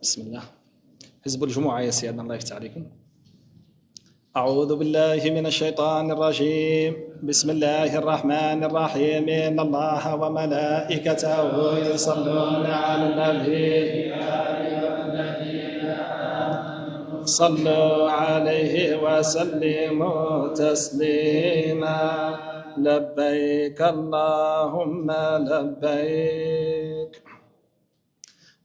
بسم الله. حزب الجمعة يا سيادنا، الله يفتح عليكم. أعوذ بالله من الشيطان الرجيم. بسم الله الرحمن الرحيم. إن الله وملائكته يصلون على النبي صلوا عليه وسلموا تسليما. لبيك اللهم لبيك.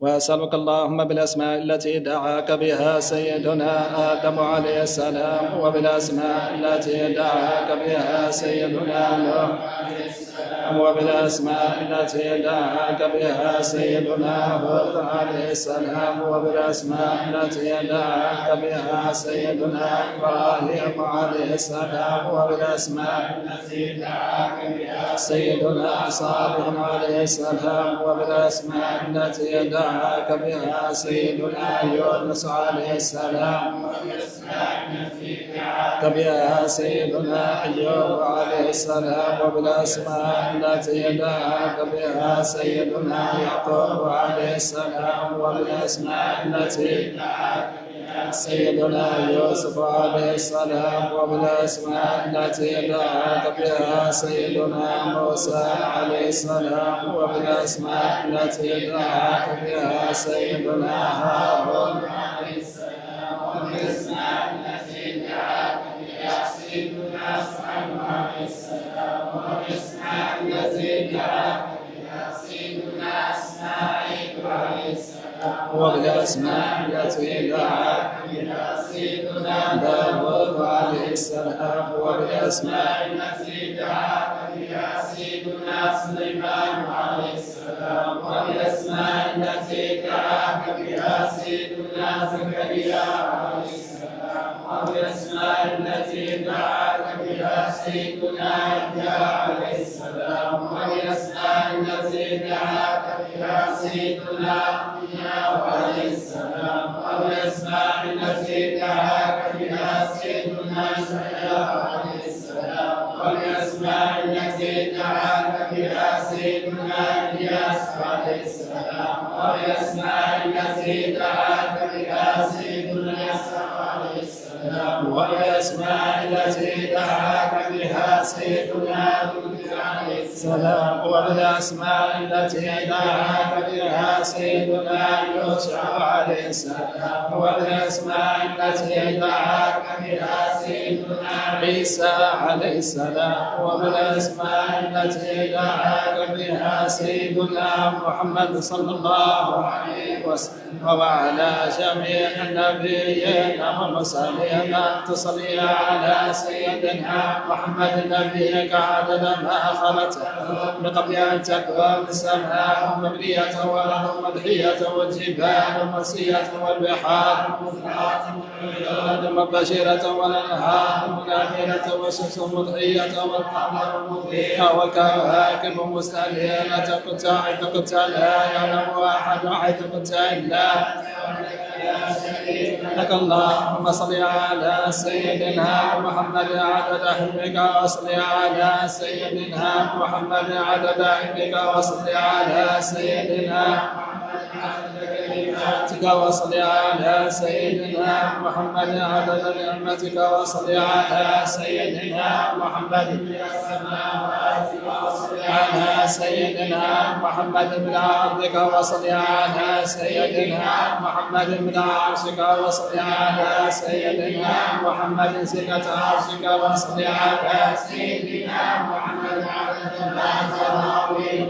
وأسألك اللهم بالأسماء التي دعاك بها سيدنا آدم عليه السلام، وبالأسماء التي دعاك بها سيدنا نوح عليه السلام، وبالأسماء التي دعاك بها سيدنا هود عليه السلام، وبالأسماء التي دعاك بها سيدنا إبراهيم عليه السلام، وبالأسماء التي دعاك بها سيدنا صالح عليه السلام، وبالأسماء التي دعاك بها سيدنا يونس عليه السلام، بها سيدنا أيوب عليه السلام، وبالأسماء التي دعاك بها سيدنا يعقوب عليه السلام، وبالأسماء التي دعاك بها سيدنا يوسف عليه السلام، وبالأسماء التي دعاك بها سيدنا موسى عليه السلام، وبالأسماء التي دعاك بها سيدنا هارون عليه السلام، وبالأسماء التي دعاك بها سيدنا صالح عليه السلام، وبالأسماء التي دعاك بها سيدنا إسماعيل عليه السلام، وبالأسماء التي دعاك بها سيدنا داود عليه السلام، وبالأسماء التي دعاك بها سيدنا سليمان عليه السلام، وبالأسماء التي دعاك بها سيدنا زكريا عليه السلام، وبالأسماء التي دعاك بها سيدنا يحيى عليه السلام، وبالأسماء التي دعاك بها سيدنا عليه السلام، وبالأسماء التي دعاك بها سيدنا يحيى عليه السلام، وبالأسماء التي دعاك بها سيدنا إلياس عليه السلام، وبالأسماء التي دعاك بها سيدنا يسوع عليه السلام، وبالأسماء التي دعاك بها سيدنا عليه السلام، وبالأسماء التي دعاك بها سيدنا يوسع عليه السلام، وبالأسماء التي دعاك بها سيدنا عيسى عليه السلام، وبالأسماء التي دعاك بها سيدنا محمد صلى الله عليه وسلم، وعلى جميع النبيين والمرسلين تصلي على سيدنا محمد نبيك عدد ما خلقته من قبل أن تكون السماء مبنية والأرض مدحية والجبال مرسية والبحار مبشرة والأنهار منامرة والشمس مضحية والقمر مضيء والكواكب مستنيرة قلت لا يعلم أحد حيث قلت إلا لك. اللهم صل على سيدنا محمد عدد حلمك، وصل على سيدنا محمد عدد علمك، وصل على سيدنا نعمتك، وصل على سيدنا محمد عدد نعمتك، وصل على سيدنا محمد على سيدنا محمد من عرضك، وصل على سيدنا محمد من عرشك، وصل على سيدنا محمد زينة عرشك، وصل على سيدنا محمد عدد ما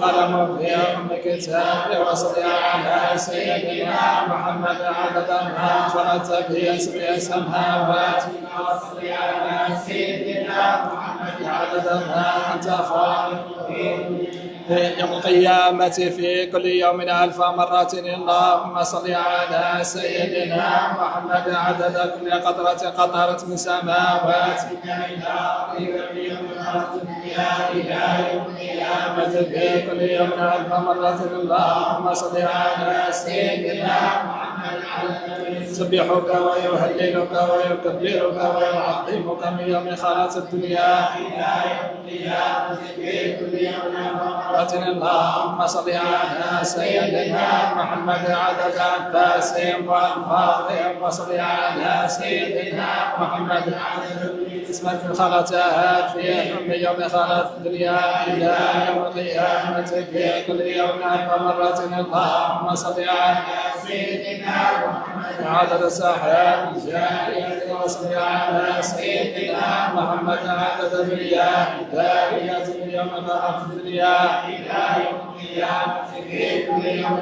قلم في أم كتاب، وصل على سيدنا محمد عدد ما خلقت به سبع سماوات، وصل على سيدنا محمد عدد ما أنت خالق في يوم القيامة في كل يوم 1000 مرة. اللهم صل على سيدنا محمد عدد كل قطرة من سماوات إلى يوم القيامة في كل يوم 1000 مرة. اللهم صل على سيدنا محمد يسبحك ويهللك ويكبرك ويعظمك من يوم خلقت الدنيا واتنا اللهم صل على سيدنا محمد عدد أنفاسهم وألفاظهم وصل على سيدنا محمد اسمك خلقتها في يوم خلقت الدنيا إلى يوم القيامة في كل يوم مرة اللهم صل على سيدنا محمد عدد ساحات الجاهلية وصل على سيدنا محمد عدد مياه الدارية في يوم خلقت الدنيا إلى يوم القيامة في كل يوم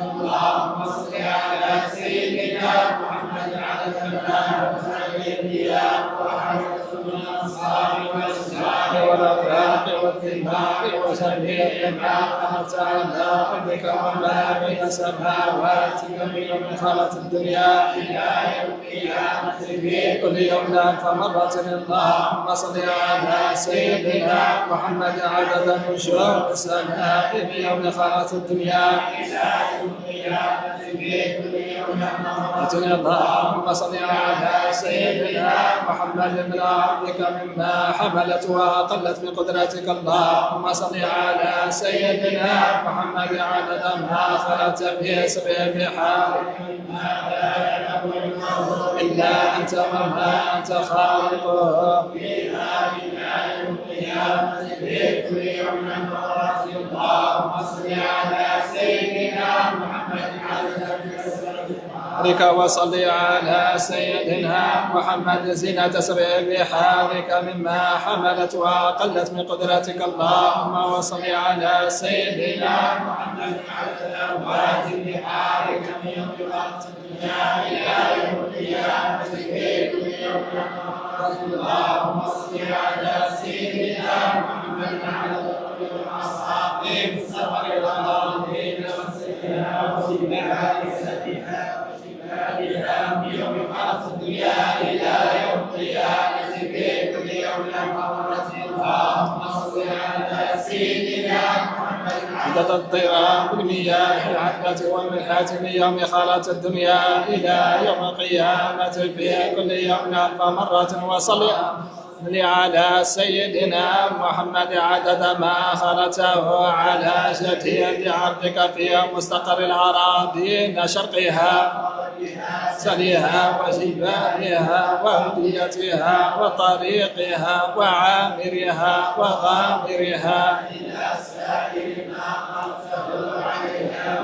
اللهم صل على سيدنا محمد عدد الأنبياء والأخلاق والثمار وجميع ما أنت على ربك وما بين السماوات ومن خلقت الدنيا إلى يوم القيامة في كل يوم ألف مرة اللهم صل على سيدنا محمد عدد نجوم السماء في يوم خلقت الدنيا إلى يوم القيامة في كل يوم اللهم صل على سيدنا محمد من عبدك مما حملت وقلت بقدرتك اللهم صل على سيدنا محمد عدد ما خلقت به سبع بحار إلا أنت وما أنت خالقه فيها إلى يوم القيامة في كل يوم اللهم صل على سيدنا محمد عدد وصل على سيدنا محمد زينة سبع بحارك مما حملت وقلت من قدرتك اللهم وصل على سيدنا محمد عدد أمواج بحارك من يوم خلقت الدنيا إلى يوم القيامة في كل يوم اللهم صل على سيدنا محمد عدد أصحابه السفر والأرضين والسيئات وسبحانك من يوم خلقت الدنيا إلى يوم القيامة في كل يوم مرة اللهم صل على سيدنا محمد عدد الضراب بالمياه العذبة والملحة من يوم خلقت الدنيا إلى يوم القيامة في كل يوم ألف مرة وصل على سيدنا محمد عدد ما خلقته على جديد عرضك في مستقر الأراضين شرقها سليها وجبالها وهديتها وطريقها وعامرها وغامرها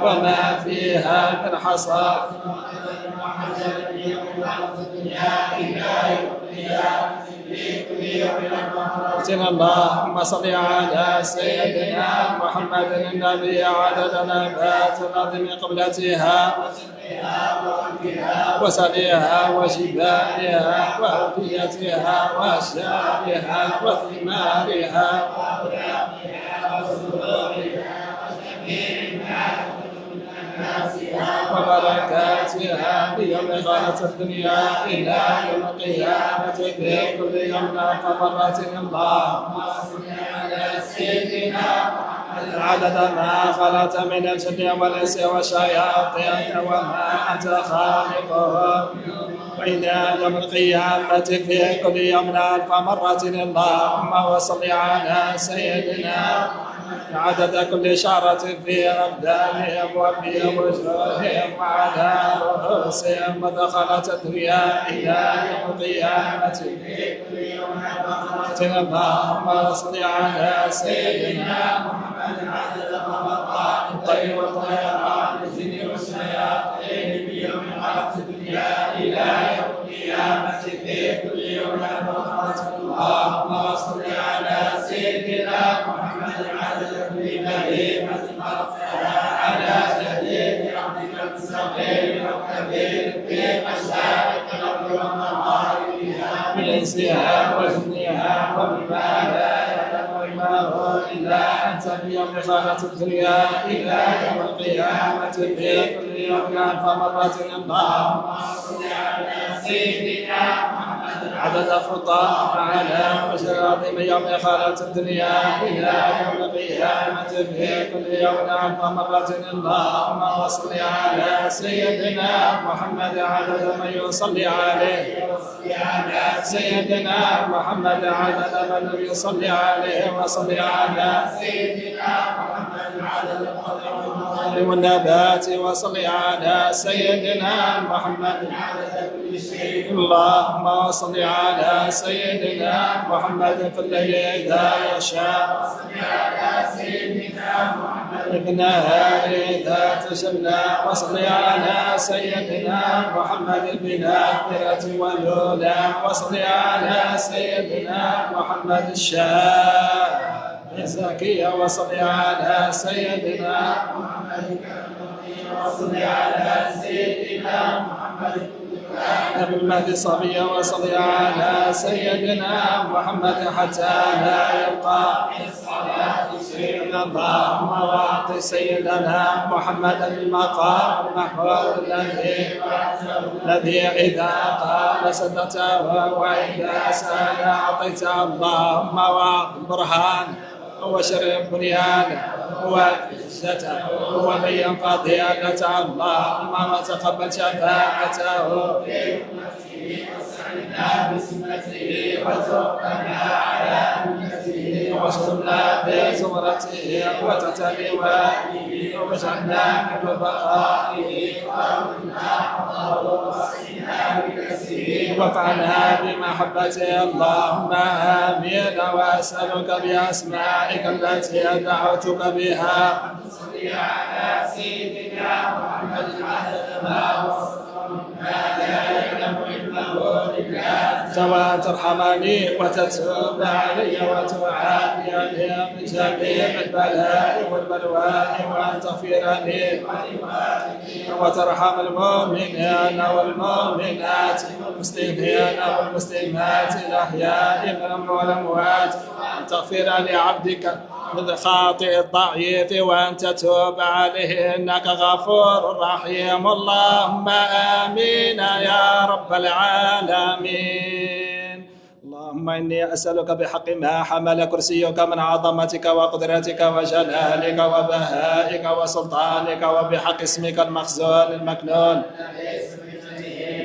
وما فيها من حصى اللهم صل على سيدنا محمد النبي عدد نبات الأرض من قبلتها وسليها وجبالها وأوديتها وأشجارها وثمارها وبركاتها بيوم خلقت الدنيا إلى يوم القيامة في كل يوم فمرة اللهم صل على سيدنا عدد ما خلقت من الجن والإنس والشياطين وما أنت خالقهم وإلى يوم القيامة في كل يوم ألف مرة اللهم وصل على سيدنا عدد كل شعرة في أبدانهم وفي وجوههم وعلى رؤوسهم ودخلت الدنيا إلى يوم القيامة في كل يوم اللهم صل على سيدنا محمد عدد خلقات الطير والطيران الجن والشياطين في يوم خلقت الدنيا إلى يوم القيامة في كل يوم اللهم صل على سيدنا محمد عدد كل بهيمة خلقتها على جديد عبدك الصغير والكبير في مشارق الأرض ومغاربها بإنسها وجنها وبما لا يعلم ما هو إلا أنت في يوم خلقت الدنيا إلى يوم القيامة في كل يوم ألف مرة اللهم صل على سيدنا محمد عدد خطاه على وشراط يوم خلت الدنيا إلى يوم القيامة في كل يوم ألف مرة اللهم صل على سيدنا محمد عدد من يصلي عليه سيدنا محمد عدد من يصلي عليه وصل على سيدنا محمد عدد الخضر والنبات وصل على سيدنا محمد عدد كل شيء اللهم صل على سيدنا محمد في الليل إذا يشاء وصل على سيدنا محمد في النهار إذا تجلى وصل على سيدنا محمد بالآخرة والأولى وصل على سيدنا محمد الشافع زكية وصل على سيدنا محمد وصل على سيدنا محمد أبو المهدي صبية وصل على سيدنا محمد حتى لا يبقى في الصلاة شيء اللهم واعط سيدنا محمد المقام المحمود الذي إذا قال سدته وإذا سأل أعطيته اللهم واعط البرهان وشرف بنيانه وعزته وبين فضيلته اللهم وتقبل شفاعته بسمته وتوفنا على أمته واشغلنا بزمرته وتتبع واديه واجعلنا من بقائه وفعلنا بمحبته اللهم آمين وأسألك بأسمائك التي دعوتك بها صل على سيدنا محمد عدد ما لا يعلم إلا سواء ترحمني وتتوب علي وتعافيني من جميع البلاء والبلواء وأن تغفر لي وترحم المؤمنين والمؤمنات والمسلمين والمسلمات الأحياء منهم والأموات أن تغفر لعبدك من خاطئ الضعيف وأن تتوب عليه إنك غفور رحيم اللهم آمين يا رب العالمين اللهم إني أسألك بحق ما حمل كرسيك من عظمتك وقدرتك وجلالك وبهائك وسلطانك وبحق اسمك المخزون المكنون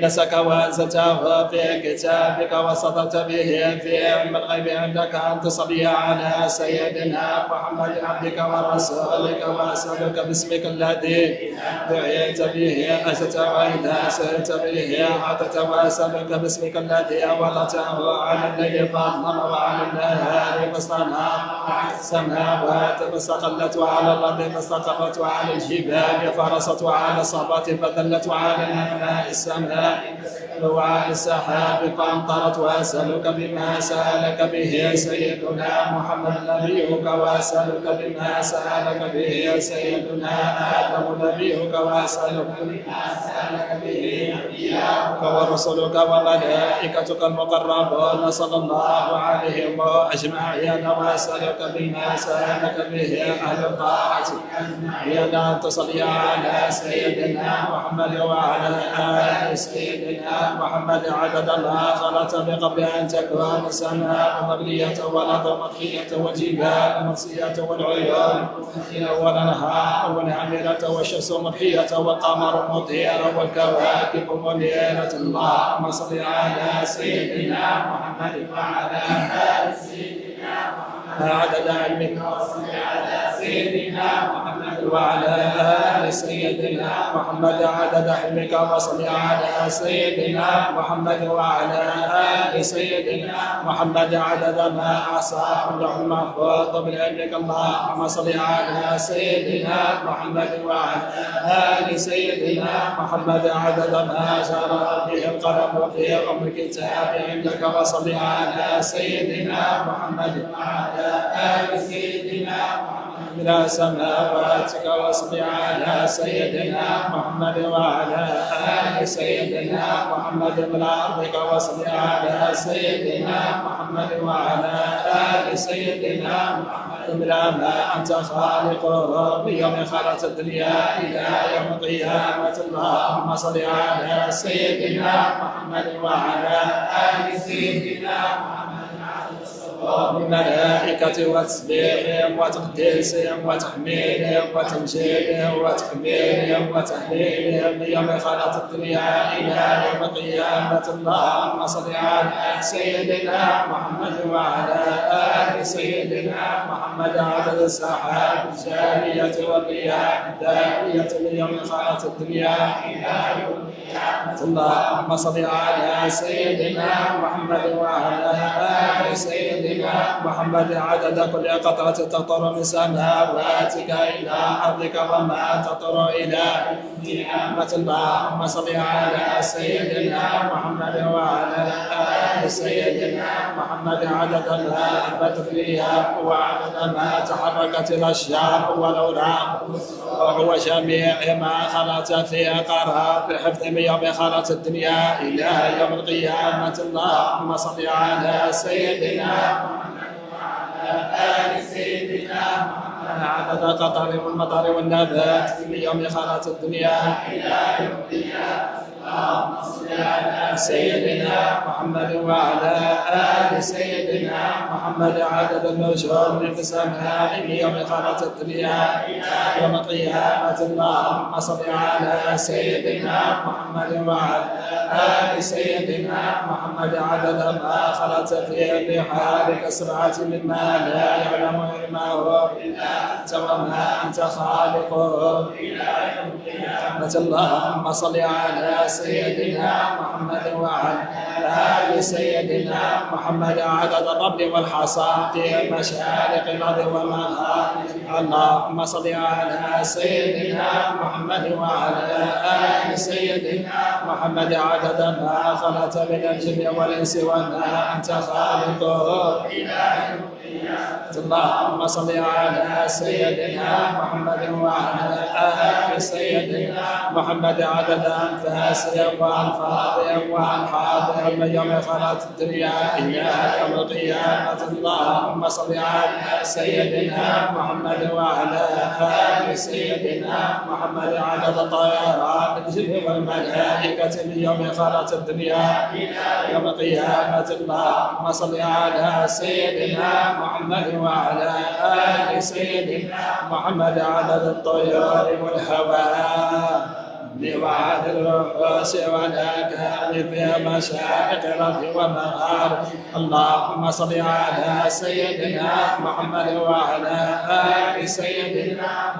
نسك وأنزلته في كتابك وصدرت به في علم الغيب عندك أن تصلي على سيدنا محمد عبدك ورسولك وأسألك باسمك الذي دعيت به أتت وإذا سألت به أعطت وأسألك باسمك الذي أولته على الليل فأظلم وعلى النهار فاستنار السماوات فاستقلت وعلى الأرض فاستقرت وعلى الجبال فرست وعلى الصخرات فذلت وعلى الماء السماء وعلى السحاب فأمطرت وأسألك بما سألك به سيدنا محمد نبيك وأسألك بما سألك به سيدنا آدم نبيك وأسألك بما سألك به أنبياؤك ورسلك وملائكتك المقربون صلى الله عليهم أجمعين وأسألك بما سألك به أهل طاعتك أجمعين أن تصلي على سيدنا محمد وعلى آل سيدنا محمد عدد ما خلت من قبل أن تكون السماء مبنية والأرض مطفية والجبال مرسية والعيون والأنهار منهمرة والشمس مضحية والقمر مضيء والكواكب منيرة اللهم صل على سيدنا محمد وعلى آل سيدنا محمد عدد علمك وصل على سيدنا محمد وعلى آل سيدنا محمد عدد حلمك وصل على سيدنا محمد وعلى آل سيدنا محمد عدد ما أحصاه اللوح المحفوظ من علمك اللهم صل على سيدنا محمد وعلى آل سيدنا محمد عدد ما جرى به القلم في أم الكتاب عندك وصل على سيدنا محمد وعلى آل سيدنا محمد من سماواتك وصل على سيدنا محمد وعلى آل سيدنا محمد من أرضك وصل على سيدنا محمد وعلى آل سيدنا محمد من ما أنت خالقه بيوم خلقت الدنيا إلى يوم القيامة اللهم صل على سيدنا محمد وعلى آل سيدنا محمد بملائكة وتسبيحهم وتقديسهم وتحميدهم وتمجيدهم وتكبيرهم وتهليلهم بيوم خلقت الدنيا إلى يوم القيامة اللهم صل على سيدنا محمد وعلى آل سيدنا محمد عدد السحاب الجارية والرياح الدائية ليوم خلقت الدنيا إلى يوم القيامة اللهم صل على سيدنا محمد وعلى آل سيدنا محمد عدد كل قطرة تطر من سماواتك إلى أرضك وما تطر إلى نعمة اللهم صل على سيدنا محمد وعلى آل سيدنا محمد عدد ما أنبت فيها وعدد ما تحركت الأشجار والأوراق وهو جميع ما خلقت في قرار بحفظ من يوم خلقت الدنيا إلى يوم القيامة اللهم صل على سيدنا آل سيدنا محمد عدد قطر والمطر والنبات في يوم خلقت الدنيا إلى يوم القيامة اللهم صل على سيدنا محمد وعلى آل سيدنا محمد عدد النجوم في السماء في يوم خلقت الدنيا إلى يوم القيامة اللهم صل على سيدنا محمد وعلى آل سيدنا محمد عدد ما خلقت في البحار كسرعة مما لا يعلم علمه إلا أنت وما أنت خالقه إلى يوم القيامة اللهم صل على سيدنا محمد وعلى آل سيدنا محمد عدد الرب والحصى في مشارق الأرض ومغاربها اللهم صل على سيدنا محمد وعلى آل سيدنا محمد عدد ما خلقت من الجن والإنس وما أنت خالقه إلى يوم القيامة اللهم صل على سيدنا محمد وعلى آل سيدنا محمد عدد أنفاسهم وألفاظهم وأنحاضهم من يوم خلقت الدنيا إلى يوم القيامة اللهم صل على سيدنا محمد وعلى آل سيدنا محمد عدد طيران الجن والملائكة من يوم خلقت الدنيا إلى يوم القيامة اللهم صل على سيدنا محمد وعلى آل سيدنا محمد عدد الطيار والهواء وعد الرؤوس والأكام في مشارق الأرض ومغارب اللهم صل على سيدنا محمد وعلى آل سيدنا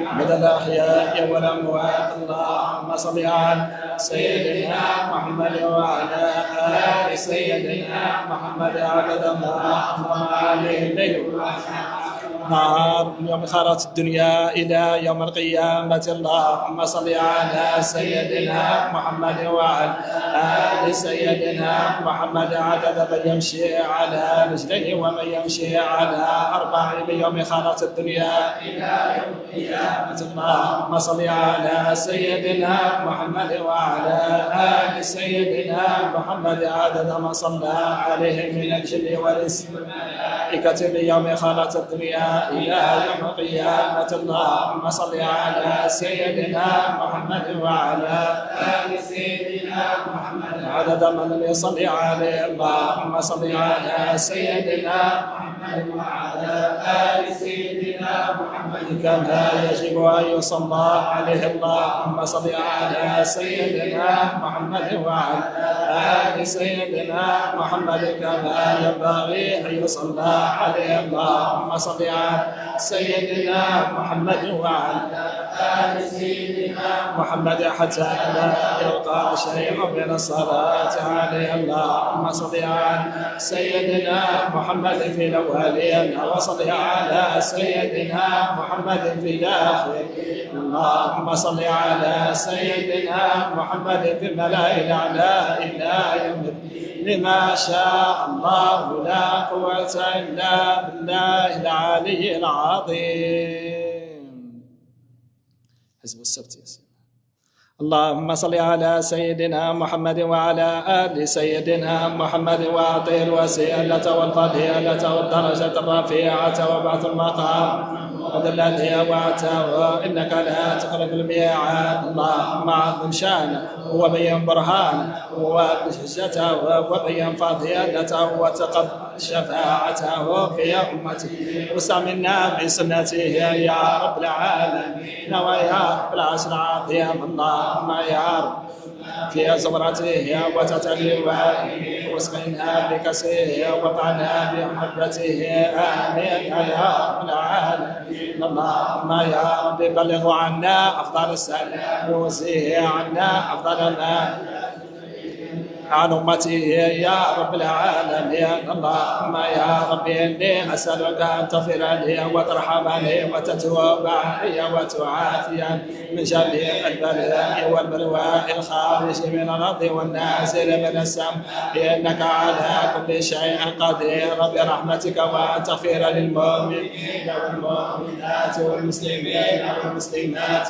محمد الأحياء والأموات اللهم صل على سيدنا محمد وعلى آل سيدنا محمد عدد ما أنعم عليه الليل نهار يوم خلقت الدنيا إلى يوم القيامة اللهم صل على سيدنا محمد وعلى آل سيدنا محمد عدد من يمشي على رجلين ومن يمشي على أربع يوم خلقت الدنيا إلى يوم القيامة اللهم صل على سيدنا محمد وعلى آل سيدنا محمد عدد ما صلى عليه من الجن والإنس والملائكة ليوم خلقت الدنيا إلى يوم القيامة اللهم صل على سيدنا محمد وعلى آل سيدنا محمد عدد من لم يصل عليه اللهم صل على سيدنا محمد وعلى آل سيدنا محمد كما يجب أن يصلى عليه اللهم صل على سيدنا محمد وعلى آل سيدنا محمد كما ينبغي أن يصلى عليه اللهم صل على سيدنا محمد وعلى آل سيدنا محمد حتى لا يبقى شيء من الصلاة عليه. اللهم صل على سيدنا محمد في الأولين وصل على سيدنا محمد في الآخرين. اللهم صل على سيدنا محمد في الملأ الأعلى إلى يوم الدين. لما شاء الله لا قوة إلا بالله العلي العظيم. حزب السبت يا سيدي. اللهم صل على سيدنا محمد وعلى آل سيدنا محمد وأعطه الوسيلة والفضيلة والدرجة الرفيعة وبعث المقام وذلته وعتاه إنك لا تخلف الميعاد. اللهم عظم شانه وبين برهانه وحجته وبين فضيلته وتقبل شفاعته في أمته واستعملنا بسنته يا رب العالمين ويا رب العرش العظيم. اللهم يا رب في زمرته وتتلوائه واسقنا بكسره وفعنا بمحبته آمين يا رب العالمين. اللهم يا رب بلغ عنا أفضل السلام ووزيه عنا أفضل ما عن أمته يا رب العالمين. اللهم يا رب إني أسألك أن تغفر لي وترحمني وتتوب علي وتعافيني من جميع البلاء والبلواء الخارج من الأرض والنازل من السماء إنك على كل شيء قدير برحمتك وأن تغفر للمؤمنين والمؤمنات والمسلمين والمسلمات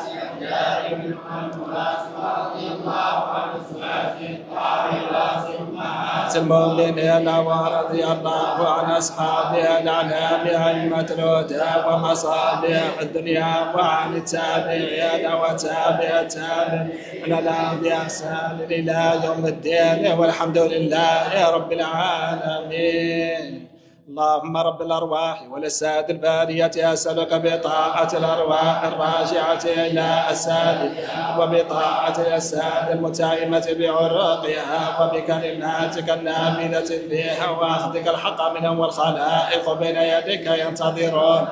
المؤمنين ورضي الله عن أصحابه الأعلام أئمة الهدى ومصالح الدنيا وعن التابعين وتابع التابعين لنا بإحسان إلى يوم الدين والحمد لله رب العالمين. اللهم رب الأرواح والأجساد البارية أسألك بطاعة الأرواح الراجعة إلى السادة وبطاعة الأجساد المتائمة بعروقها وبكلماتك النافذة فيها وأخذك الحق منهم والخلائق بين يديك ينتظرون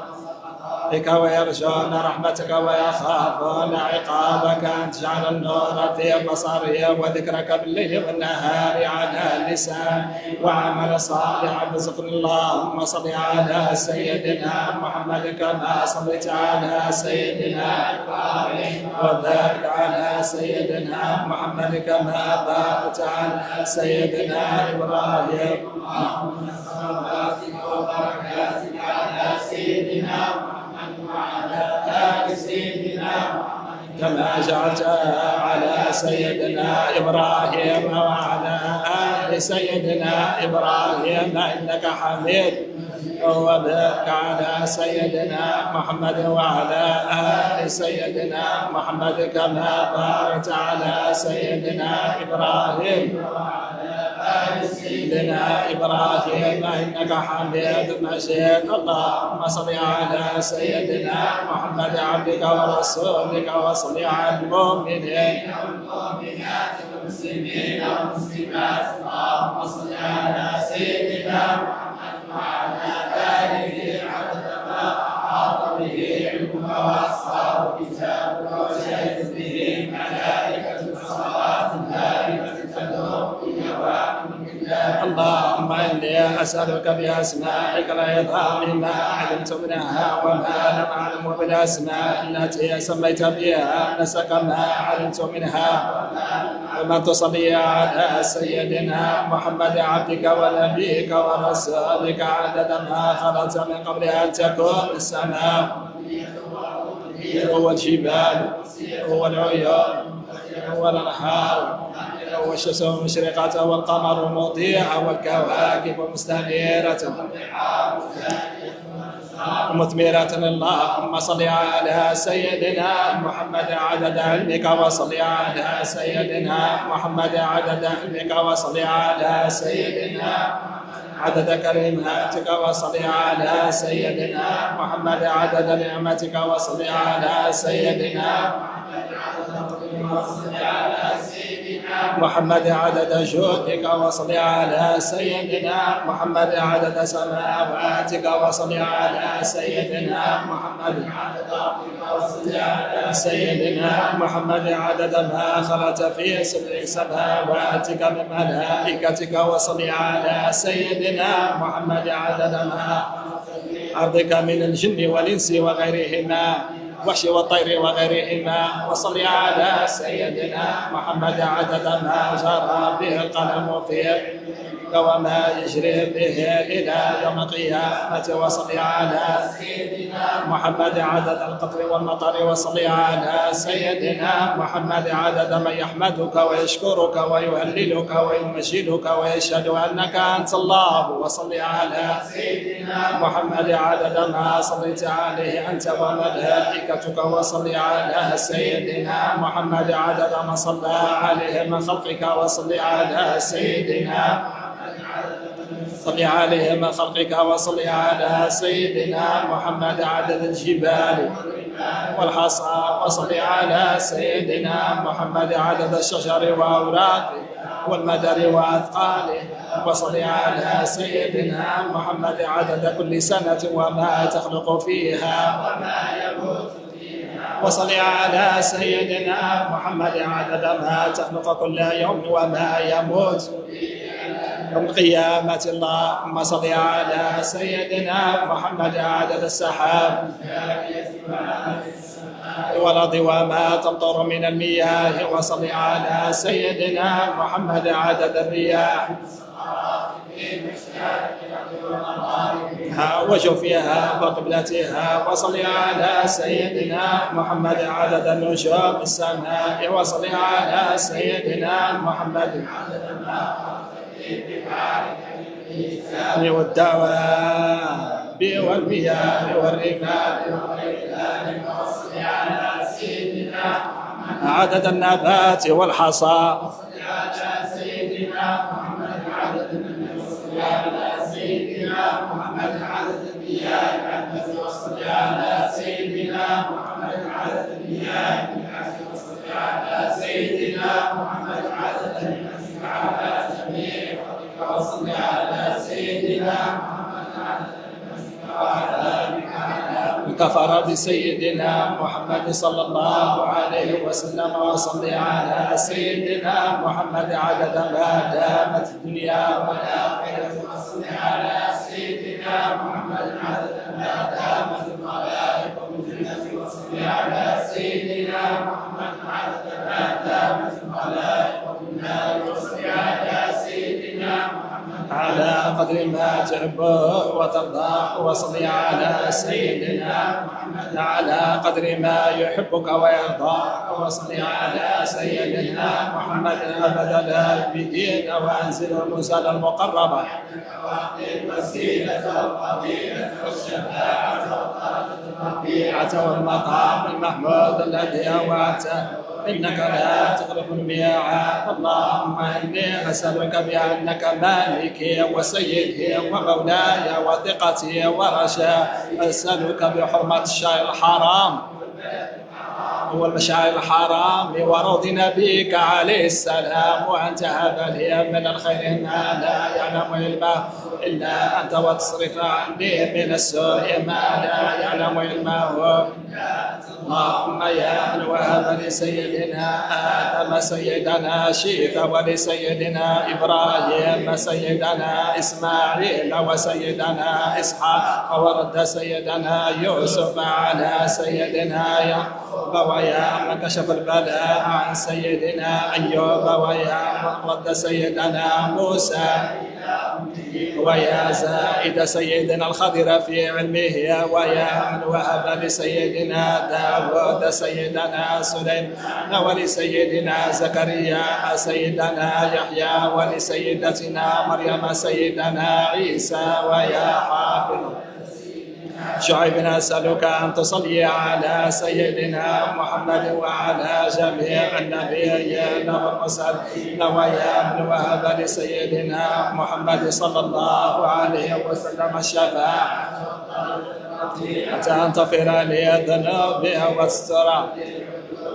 بك ويرجون رحمتك ويخافون عقابك أن تجعل النور في بصرهم وذكرك بالليل والنهار على اللسان وعمل صالحا رزقنا. اللهم صل على سيدنا محمد كما صليت على سيدنا إبراهيم وبارك على سيدنا محمد كما باركت على سيدنا إبراهيم. اللهم صل وبارك على سيدنا وعلى آل سيدنا محمد كما جعلت على سيدنا إبراهيم وعلى آل سيدنا إبراهيم إنك حميد. وبارك على سيدنا محمد وعلى آل سيدنا محمد كما باركت على سيدنا إبراهيم سيدنا إبراهيم إنك حميد مجيد. اللهم صل على سيدنا محمد عبدك ورسولك وصل على المؤمنين والمؤمنات والمسلمين والمسلمات. اللهم صل على سيدنا محمد وعلى آله عدد ما أحاط به علمك وأصحاب كتابك وشهد به ملائكة الصلاة الدائمة تدور اللهم إني أسألك بأسمائك العظام ما علمت منها وما لم أعلم وبالأسماء التي سميت بها نفسك ما علمت منها وما تصلي على سيدنا محمد عبدك ونبيك ورسولك عدد ما خلقت من قبل أن تكون السماء هو الجبال هو العيون هو الأنهار والشمس مشرقة والقمر مضيء والكواكب مستنيرة مثمرة. اللهم صل على سيدنا محمد عدد علمك وصل على سيدنا محمد عدد علمك وصل على سيدنا عدد كلماتك وصل على سيدنا محمد عدد نعمتك وصل على سيدنا محمد عدد وصل على سيدنا محمد عدد جودك وصل على سيدنا محمد عدد سماواتك وصل على سيدنا محمد سيدنا محمد عدد ما خلت في سبع سماواتك من ملائكتك وصل على سيدنا محمد عدد ما أرضك من الجن والإنس وغيرهما وحش والطير وغيرهما وصل على سيدنا محمد عدد ما جرى به القلم فيه وما يجري به إلى يوم القيامة وصل على سيدنا محمد عدد القطر والمطر وصل على سيدنا محمد عدد من يحمدك ويشكرك ويهللك ويمجدك ويشهد أنك أنت الله وصل على سيدنا محمد عدد ما صليت عليه أنت وملائكتك وصل على سيدنا محمد عدد ما صلى عليه من خلقك وصل على سيدنا صل عليه من خلقك وصل على سيدنا محمد عدد الجبال والحصى وصل على سيدنا محمد عدد الشجر وأوراقه والمدر وأثقاله وصل على سيدنا محمد عدد كل سنة وما تخلق فيها وما يموت وصل على سيدنا محمد عدد ما تخلق كل يوم وما يموت يوم القيامة. اللهم صل على سيدنا محمد عدد السحاب والأرض وما تمطر من المياه وصل على سيدنا محمد عدد الرياح وجوفها وقبلتها وصل على سيدنا محمد عدد النجوم السماء وصل على سيدنا محمد والدواب والمياه والرمال وصل على سيدنا عدد النبات والحصى على سيدنا محمد عدد على سيدنا محمد عدد المياه وصل على سيدنا محمد عدد المياه وصل على سيدنا محمد عدد على جميع وصل على سيدنا محمد عدد كفر بسيدنا محمد صلى الله عليه وسلم وصل على سيدنا محمد عدد ما دامت الدنيا والآخرة وصل على سيدنا محمد عدد ما دامت الملائكة والجنة وصل على سيدنا محمد عدد ما دامت الملائكة والنار وصل على سيدنا محمد على قدر ما تحب وترضى وصل على سيدنا محمد على قدر ما يحبك ويرضى وصل على سيدنا محمد أبد الآبدين وأنزل المنزل المقربة الوسيلة والفضيلة والشفاعة والرفيعة والمقام المحمود الذي وعدته إنك لا تخلف الميعاد. اللهم إني أسألك بأنك مالكي وسيدي ومولاي وثقتي ورجاء أسألك بحرمة الشهر الحرام والمشاعر الحرام وروض نبيك عليه السلام وأن تهب لي من الخير ما لا يعلم علمه إلا أنت وتصرف عني من السوء ما لا يعلم علمه. اللهم يا من وهب لسيدنا آدم سيدنا شيث ولسيدنا إبراهيم سيدنا إسماعيل وسيدنا إسحاق ورد سيدنا يوسف على سيدنا يعقوب ويا من كشف البلاء عن سيدنا أيوب ويا من رد سيدنا موسى ويا زائد سيدنا الخضر في علمه ويا من وهب لسيدنا داود سيدنا سليمان ولسيدنا زكريا سيدنا يحيى ولسيدتنا مريم سيدنا عيسى ويا حافظ شعيب أسألك أن تصلي على سيدنا محمد وعلى جميع النبيين والمرسلين ويا من وهب لسيدنا محمد صلى الله عليه وسلم الشفاعة حتى أن تغفر لي الذنوب وتستر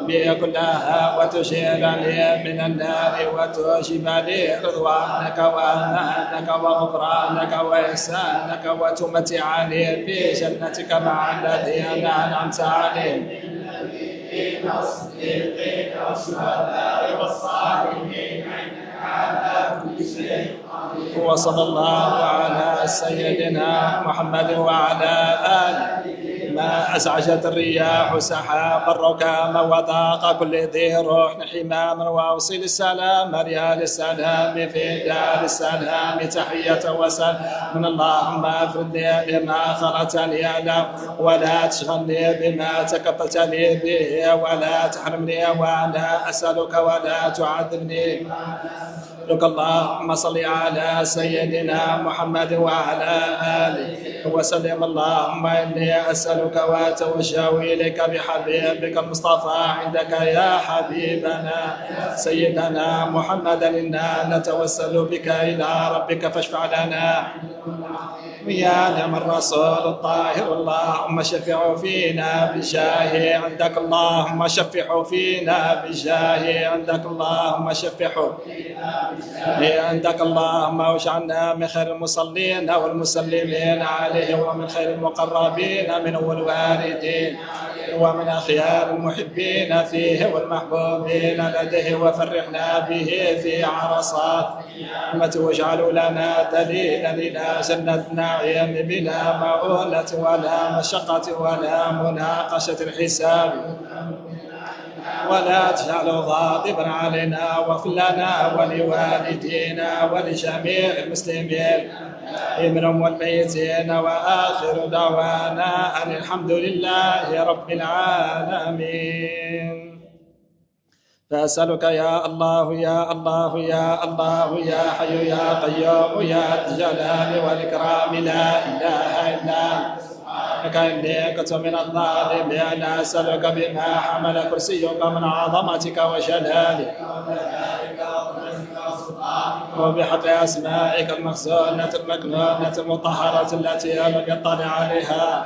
بي كلها وتشيرني من النار وتوجب لي رضوانك وأمانك وغفرانك وإحسانك وتمتعني بجنتك مع الذين أنعمت عليهم النبيين والصديقين والشهداء والصالحين إنك على كل شيء قدير. وصلى الله على سيدنا محمد وعلى آله. ما أزعجت الرياح سحاب الركام وضاق كل ذي روح حماما وأوصل السلام ريال السلام في دار السلام تحية وسلام من اللهم افرد لي بما خلقتني له ولا تشغلني بما تكفلتني به ولا تحرمني وأنا أسألك ولا تعذبني. لك اللهم صل على سيدنا محمد وعلى آله وسلم. اللهم إني أسألك وأتوجه إليك بحبيبك المصطفى عندك يا حبيبنا سيدنا محمد إنا نتوسل بك إلى ربك فاشفع لنا يا نعم الرسول الطاهر. اللهم شفع فينا بجاه عندك اللهم شفع فينا بجاه عندك اللهم شفع عندك اللهم واجعلنا من خير المصلين والمسلمين عليه ومن خير المقربين منه والواردين ومن أخيار المحبين فيه والمحبوبين لديه وفرحنا به في عرصات واجعل لنا دليلا إلى جنة نعيم بلا مؤونة ولا مشقة ولا مناقشة الحساب ولا تجعل غاضبا علينا واغفر لنا ولوالدينا ولجميع المسلمين منهم والميتين وآخر دعوانا أن الحمد لله رب العالمين. فأسألك يا الله يا الله يا الله يا حي يا قيوم يا ذا الجلال والإكرام لا إله إلا أنت إني كنت من الظالمين. أسألك بما حمل كرسيك من عظمتك وجلالك وبحق أسمائك المخزونة المكنونة المطهرة التي لم يطلع عليها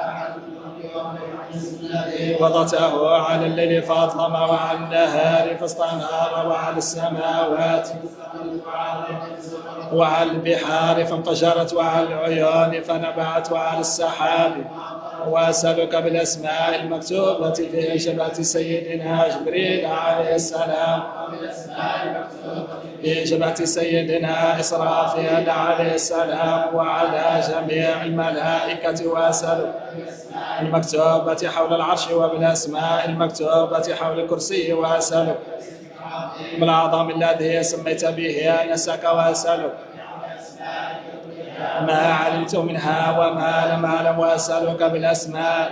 وضعته على الليل فأظلم وعلى النهار فاستنار وعلى السماوات وعلى البحار فانفجرت وعلى العيون فنبعت وعلى السحاب. وأسألك بالأسماء المكتوبة في جبهة سيدنا جبريل عليه السلام في جبهة سيدنا إسرافيل عليه السلام وعلى جميع الملائكة. وأسألك المكتوبة حول العرش وبالأسماء المكتوبة حول الكرسي. وأسألك بالأعظم الذي سميت به نفسك. وأسألك ما علمت منها وما لم أعلم. وأسألك بالأسماء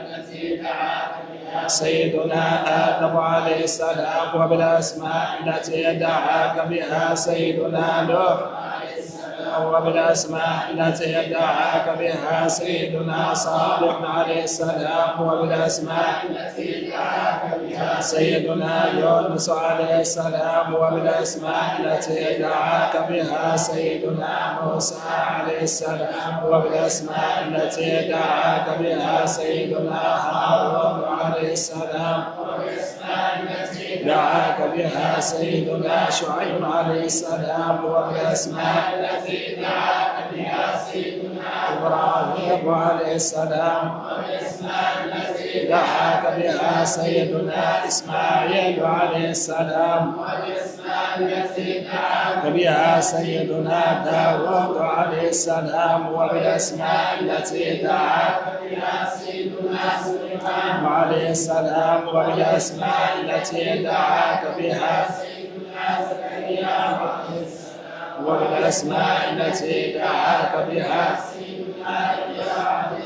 سيدنا آدم عليه السلام وبالأسماء التي دعاك بها سيدنا نوح وبالأسماء التي دعاك بها سيدنا صالح عليه السلام وبالأسماء التي دعاك بها سيدنا يونس عليه السلام وبالأسماء التي دعاك بها سيدنا موسى عليه السلام وبالأسماء التي دعاك بها سيدنا هارون عليه السلام دعاك بها سيدنا شعيب عليه السلام وبالأسماء التي دعاك بها سيدنا إبراهيم عليه السلام وبالأسماء التي دعاك بها سيدنا إسماعيل عليه السلام وبالأسماء التي دعاك بها سيدنا داود عليه السلام وبالأسماء التي دعاك بها سيدنا سليمان عليه السلام وبالأسماء التي دعاك بها سيدنا زكريا عليه السلام وبالأسماء التي دعاك بها سيدنا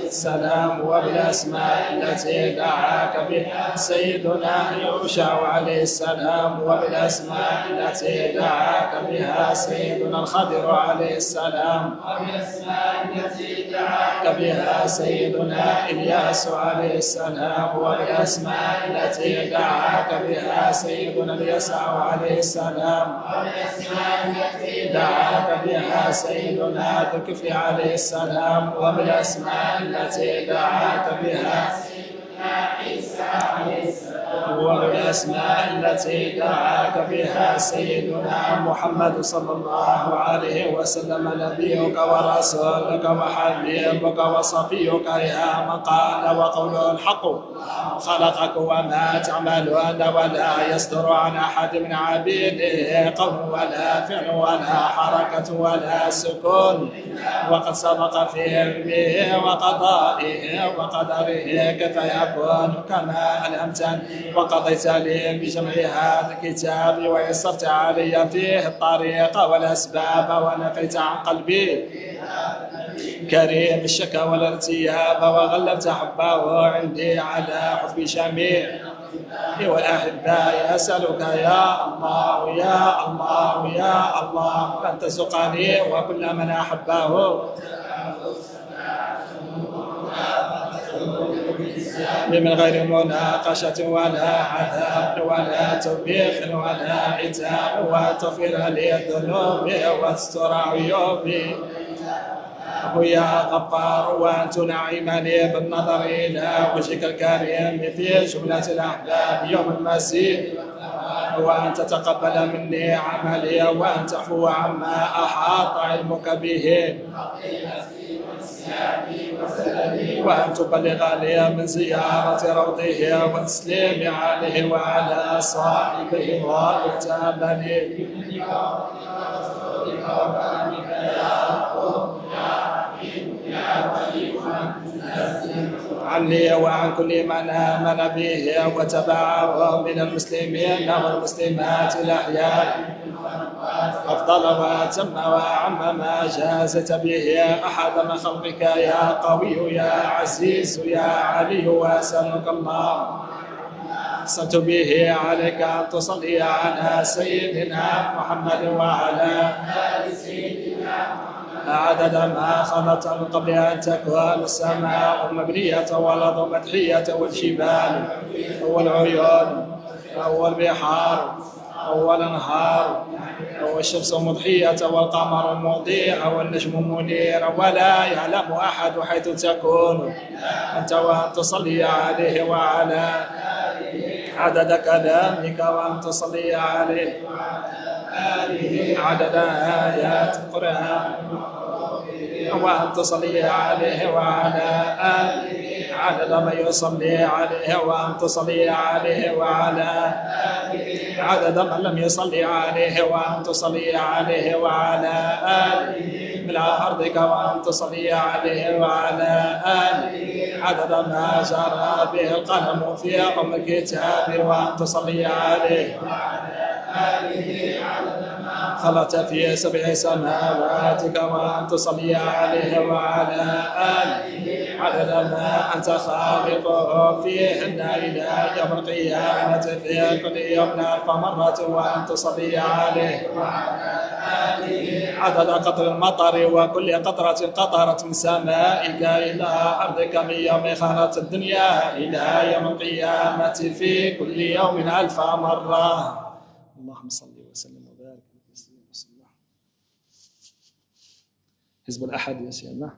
السلام وبالأسماء التي دعاك بها سيدنا يوشع عليه السلام وبالأسماء التي دعاك بها سيدنا الخضر عليه السلام وبالأسماء التي دعاك بها سيدنا إلياس عليه السلام وبالأسماء التي دعاك بها سيدنا اليسع عليه السلام وبالأسماء التي دعاك بها سيدنا ذو الكفل عليه السلام وبالأسماء التي دعاك بها سيدنا عيسى عليه السلام وبالأسماء التي دعاك بها سيدنا محمد صلى الله عليه وسلم، نبيك ورسولك وحبيبك وصفيك، يا من قال وقوله الحق خلقك وما تعملون، ولا يصدر عن أحد من عبيده قول ولا فعل ولا حركة ولا سكون، وقد سبق في علمه وقضائه وقدره كيف يكون كما ألهمتني وقضيت لي بجمع هذا الكتاب، ويسرت علي فيه الطريق والأسباب، ونفيت عن قلبي كريم الشك والارتياب، وغلبت حبه عندي على حب جميع والأحباء. أسألك يا الله يا الله يا الله أن تسقني وكل من أحبه من غير مناقشة ولا عذاب ولا توبيخ ولا عتاب، وتغفر لي ذنوبي وتستر عيوبي يا غفار، وأن تنعمني بالنظر إلى وجهك الكريم في جملة الأحباب يوم المسيح، وأن تتقبل مني عملي، وأن تعفو عما أحاط علمك به، وأن تبلغ لي من زيارة روضه والتسليم عليه وعلى صاحبه وكتابني عني وعن كل من آمن به وتبعه من المسلمين والمسلمات الأحياء أفضل وأتم وأعم ما جازت به أحد من خلقك يا قوي يا عزيز يا علي. وأسألك الله أحسنت به عليك أن تصلي على سيدنا محمد وعلى آل سيدنا محمد عدد ما خلت من قبل أن تكون السماء مبنية والأرض مدحية والجبال والعيون والبحار والأنهار والشمس مضحية والقمر مضيء والنجم منير، ولا يعلم أحد حيث تكون أنت، وأن تصلي عليه وعلى عدد كلامك، وأن تصلي عليه عدد آيات القرآن، وأن تصلي عليه وعلى آله عدد من يصلي عليه، وأن تصلي عليه وعلى عدد من لم يصلي عليه، وأن تصلي عليه وعلى آله من أرضك، وأن تصلي عليه وعلى آله عدد ما جرى به القلم في أم الكتاب، وأن تصلي عليه وعلى آله عدد ما خلت في 7 سماواتك، وأن تصلي عليه وعلى آله عدد ما أنت خالقه فيهن إلى يوم القيامة في كل يوم 1000 مرة، وأن تصلي عليه وعلى آله عدد قطر المطر وكل قطرة قطرت من سمائك إلى أرضك من يوم خلقت الدنيا إلى يوم القيامة في كل يوم 1000 مرة. اللهم صل وسلم وبارك وسلم. حزب الأحد يا سيدنا.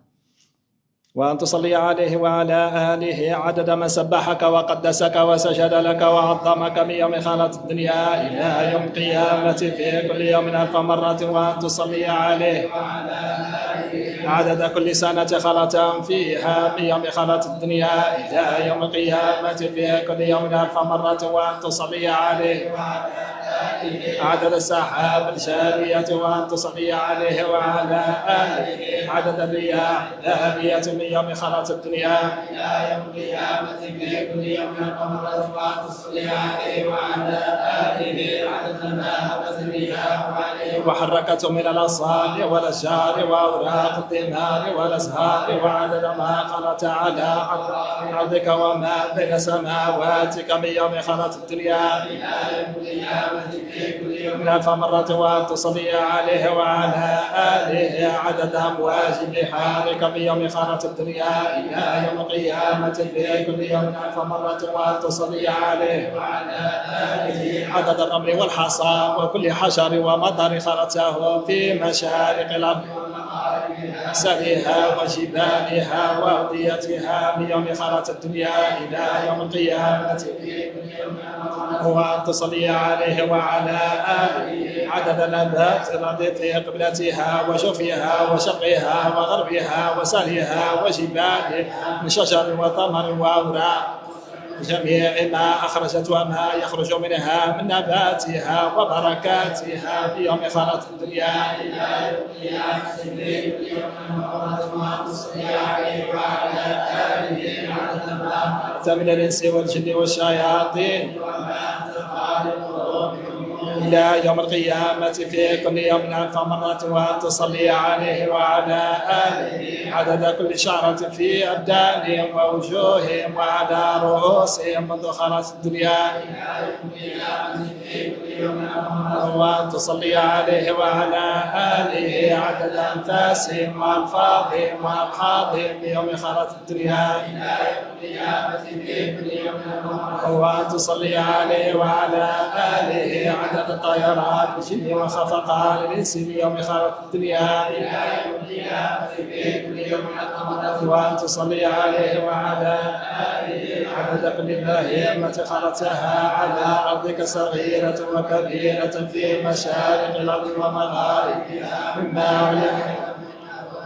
وأن تصلي عليه وعلى آله عدد من سبحك وقدسك وسجد لك وعظمك من يوم خلقت الدنيا إلى يوم القيامة في كل يوم 1000 مرة، وأن تصلي عليه وعلى آله عدد كل سنة خلقت فيها من يوم خلقت الدنيا إلى يوم القيامة في كل يوم 1000 مرة، وأن تصلي عليه وعلى عدد السحاب الجارية، وأن تصلي عليه وعلى آله عدد الرياح الجارية من يوم خلقت الدنيا إلى يوم القيامة في كل يوم 1000 مرة، وأن تصلي عليه وعلى آله عدد ما هبت الرياح عليه وحركته من الأصال والأشجار وأوراق الثمار والأزهار، وعدد ما خلقت على أرضك وما بين سماواتك من يوم خلقت الدنيا إلى يوم القيامة في كل يوم 1000 مرة، وأن تصلي عليه وعلى آله عدد أمواج بحارك من يوم خلقت الدنيا إلى يوم القيامة في كل يوم 1000 مرة، وأن تصلي عليه وعلى آله عدد الرمل والحصى وكل حشر ومطر خلقته في مشارق الأرض سرها وجبالها وأوديتها من يوم خلقت الدنيا إلى يوم القيامة، وأن تصلي عليه وعلى آله عدد نبات الأرض في قبلتها وشفيها وشرقها وغربها وسهلها وجبالها من شجر وثمر وأوراق جميع ما أخرجت وما يخرج منها من نباتها وبركاتها في يوم خلقت الدنيا إلى من الإنس والجن والشياطين إلى يوم القيامة في كل يوم 1000 مرة، وأن تصلي عليه وعلى آله عدد كل شعرة في أبدانهم ووجوههم وعلى رؤوسهم منذ خلقت الدنيا، وأن تصلي عليه وعلى آله عدد أنفاسهم وألفاظهم وأبحاضهم بيوم خلقت الدنيا، وأن تصلي عليه وعلى آله عدد الطيرات الجن وخفقان الإنس بيوم خلقت الدنيا، وأن تصلي عليه وعلى آله عدد كل بهيمة خلقتها على أرضك صغيرة وكبيرة في مشارق الأرض ومغاربها مما علم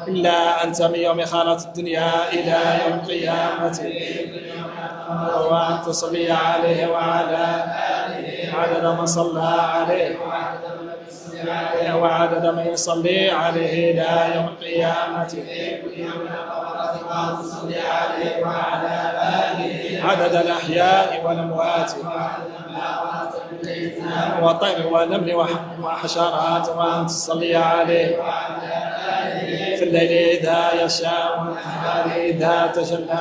إلا أنت من يوم خلقت الدنيا إلى يوم القيامة، وأن تصلي عليه وعلى آله عدد من صلى عليه وعدد من يصلي عليه إلى يوم القيامة، عدد الأحياء والأموات والطير والنمل وحشرات، وأن تصلي عليه في الليل إذا يشاء والنهار إذا تجلى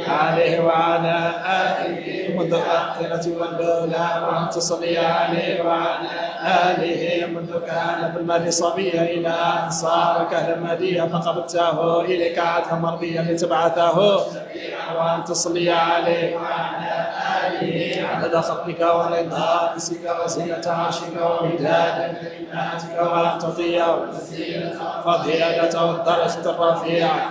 عليه وعلى آله منذ الآخرة والأولى، وأن تصلي عليه وعلى آله منذ كان في المهد صبيا إلى أن صار كهلماديا فقبضته إليك عدلا مرضيا لتبعثه، وأن تصلي عليه وعلى آله عدد خلقك ورضا نفسك وزينة عرشك ومداد كلماتك، وأن تعطيه فضيلته والدرجة الرفيعة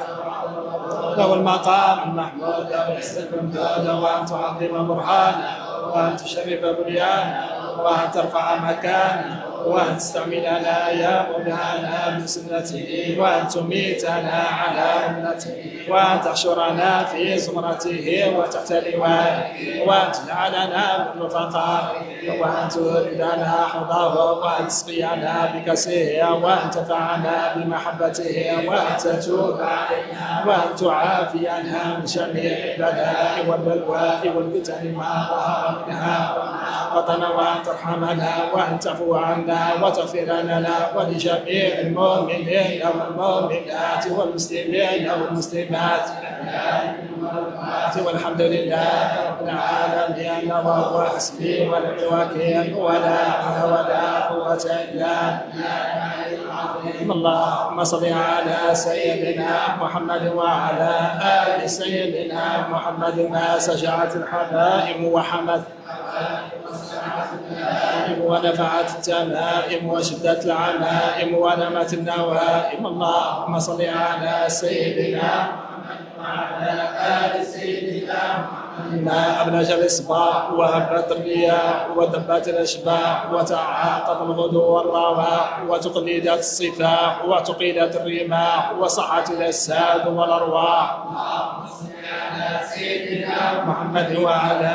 له المقام المحمود والحسن الممدود، وأن تعظم برهانه وأن تشرف بنيانه وأن ترفع مكانه وأن تستعملنا يا مولانا بسنته، وأن تميتنا على أمته، وأن تحشرنا في زمرته وتحت لوائه، وأن تجعلنا من رفقائه، وأن توردنا حوضه، وأن تسقينا بكسه، وأن تنفعنا بمحبته، وأن تتوب علينا، وأن تعافينا من جميع البلاء والبلواء والفتن ما ظهر منها بطن، وأن ترحمنا وأن تعفو عنا وتغفر لنا ولجميع المؤمنين والمؤمنات والمسلمين والمسلمات، والحمد لله رب العالمين، وهو حسبي ونعم الوكيل، ولا حول ولا قوة إلا بالله. اللهم صل على سيدنا محمد وعلى آل سيدنا محمد، ما سجعت الحبائب وحمد ونفعت التمائم وشدت العمائم ونمت النوائم. اللهم صل على سيدنا وعلى آل سيدنا ما أبلج الإصباح وهبت الرياح ودبت الأشباح وتعاقب الغدو والرواح وتقليدت الصفاح وتقيلت الرماح وصحت الأجساد والأرواح. سيدنا محمد وعلى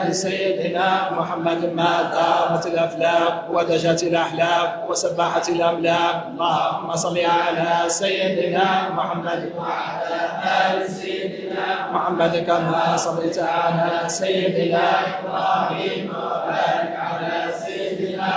آل سيدنا محمد، ما دارت الأفلاك ودجت الأحلاك وسبحت الأملاك. اللهم صل على سيدنا محمد وعلى آل سيدنا محمد كما صليت على سيدنا إبراهيم، وبارك على سيدنا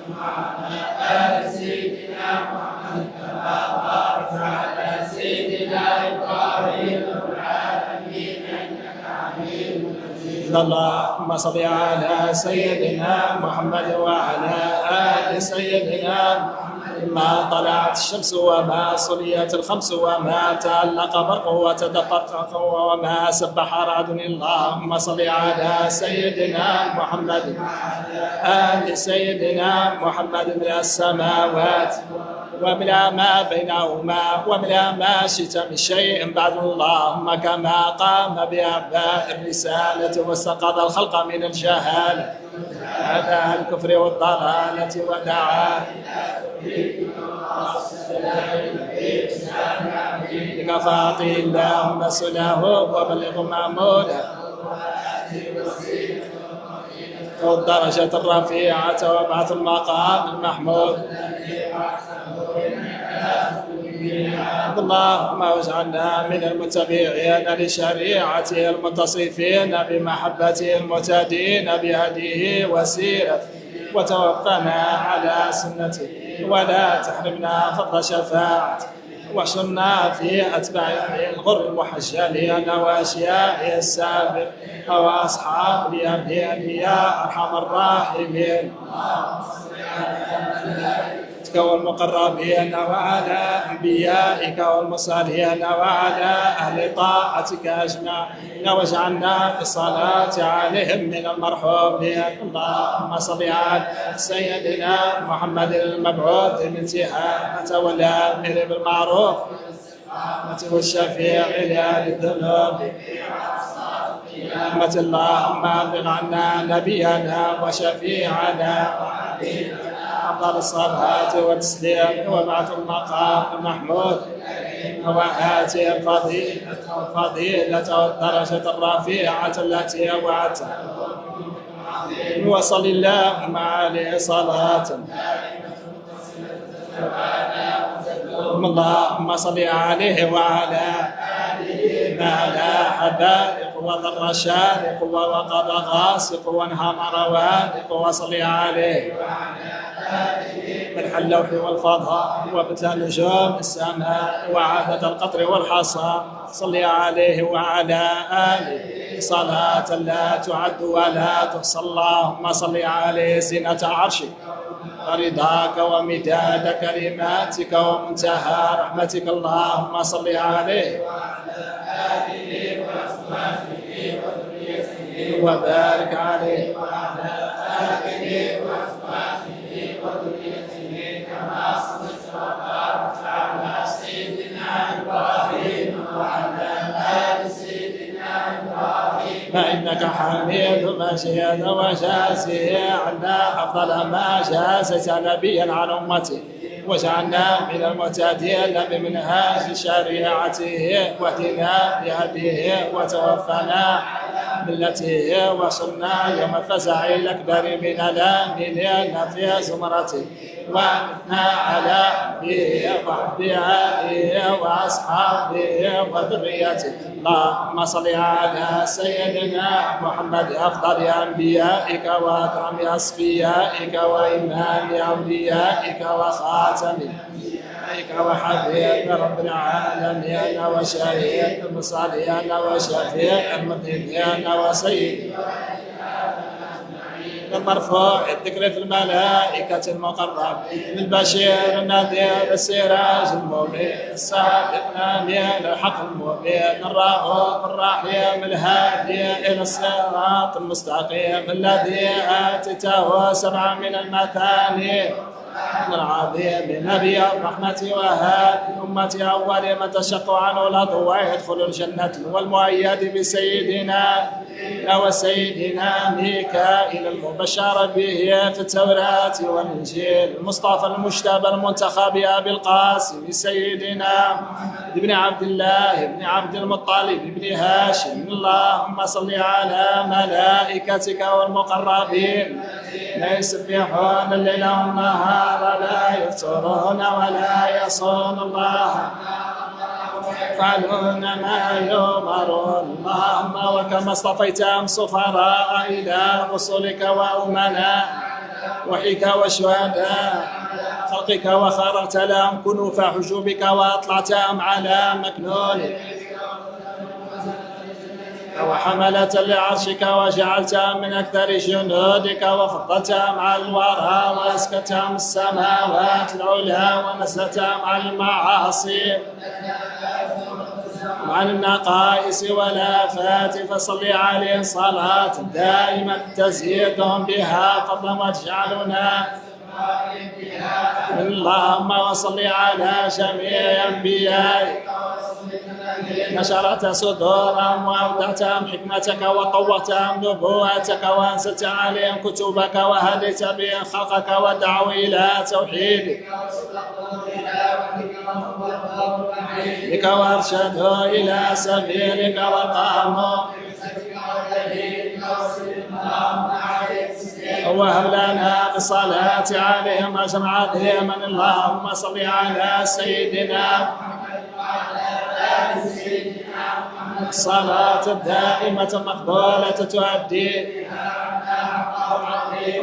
محمد وعلى آل سيدنا محمد كما باركت على سيدنا إبراهيم في العالمين إنك حميد مجيد. اللهم صل على سيدنا محمد وعلى آل سيدنا محمد. ما طلعت الشمس وما صليت الخمس وما تألق برق وتدفق وما سبح رعد. اللهم صل على سيدنا محمد آل سيدنا محمد من السماوات ومن ما بينهما ومن ما شئت من شيء بعد. اللهم كما قام بأعباء الرسالة واستنقذ الخلق من الجهالة هذا الكفر والضلالة ودعا لك فاعطي اللهم سناه وبلغ مأموله والدرجة الرفيعة وابعث المقام المحمود. اللهم اجعلنا من المتبعين لشريعته المتصفين بمحبته المهتدين بهديه وسيرته وتوفنا على سنته ولا تحرمنا فضل شفاعته واحشرنا في أتباعه الغر المحجلين وأشياء السابق وأصحاب اليمين يا أرحم الراحمين والمقربين وعلى أنبيائك والمرسلين وعلى أهل طاعتك أجمعين واجعلنا بالصلاة عليهم من المرحومين. اللهم صل على سيدنا محمد المبعوث من تهامة والآمر بالمعروف والشفيع لأهل الذنوب. اللهم ابلغ عنا نبينا وشفيعنا أفضل الصلاة والتسليم وابعث المقام المحمود وآتي الفضيلة والدرجة الرفيعة التي وعدتها وصل اللهم عليه صلاة. اللهم صل عليه وعلى آله حدائق وضر شارق ووقب غاسق وانهار روانق وصل عليه ملح اللوح والفضاء وبتل نجوم السماء وعادة القطر والحصى. صل عليه وعلى آله صلاة لا تعد ولا تحصى. اللهم صل عليه زينة عرشك ورضاك ومداد كلماتك ومنتهى رحمتك. اللهم صل عليه وبارك عليه وعلى آله وأزواجه وذريته كما صليت وباركت على سيدنا إبراهيم وعلى آل سيدنا إبراهيم إنك حميد مجيد. وجازه عنا أفضل ما جازت نبيا عن أمته واجعلنا من المهتدين بمنهاج شريعته واهدنا بهديه وتوفنا ملته واحشرنا يوم الفزع الأكبر من الآمنين في زمرته وأمتنا على أنبيه وأنبيائه وأصحابه وذريته. اللهم صل على سيدنا محمد أفضل أنبيائك وأكرم أصفيائك وإمام أوليائك وخاتم وحبيب رب العالمين وشهيد المصلين وشفيع المذنبين وسيد المرفوع الذكر في الملائكة المقرب البشير النذير السراج المبين الصادق الأمين الحق المبين الرؤوف الرحيم الهادي إلى الصراط المستقيم الذي آتيته 7 من المثاني العظيم نبي الرحمة وهادي أمة أول من تشق عنه الأرض ويدخل الجنة والمؤيد بسيدنا وسيدنا ميكائيل المبشر به في التوراة والإنجيل المصطفى المجتبى المنتخب أبي القاسم سيدنا ابن عبد الله ابن عبد المطلب ابن هاشم. اللهم صل على ملائكتك والمقربين لا يسبحون الليل والنهار لا يفترون ولا يصون الله يفعلون ما يؤمرون. اللهم وكما اصطفيتهم سفراء إلى رسلك وأمناء وحيك وشهداء خلقك وخرجت لهم كنوف حجوبك وأطلعتهم على مكنونك وحملة لعرشك وجعلتهم من أكثر جنودك وفضلتهم على الورى وأسكتهم السماوات العلى ونزلتهم على المعاصي وعن النقائص والآفات فصل عليهم صلاة دائمة تزيدهم بها فضلا وتجعلنا اللهم وصل على جميع أنبيائك نشرت صدورهم وأودعتهم حكمتك وقوتهم نبوتك وأنزلت عليهم كتبك وهديت بهم خلقك ودعوا إلى توحيدك بك وارشدوا إلى سبيلك وقاموا وهب لنا بالصلاة عليهم أجر عظيما اللهم صل على سيدنا الصلاة الدائمة المقبولة تؤدي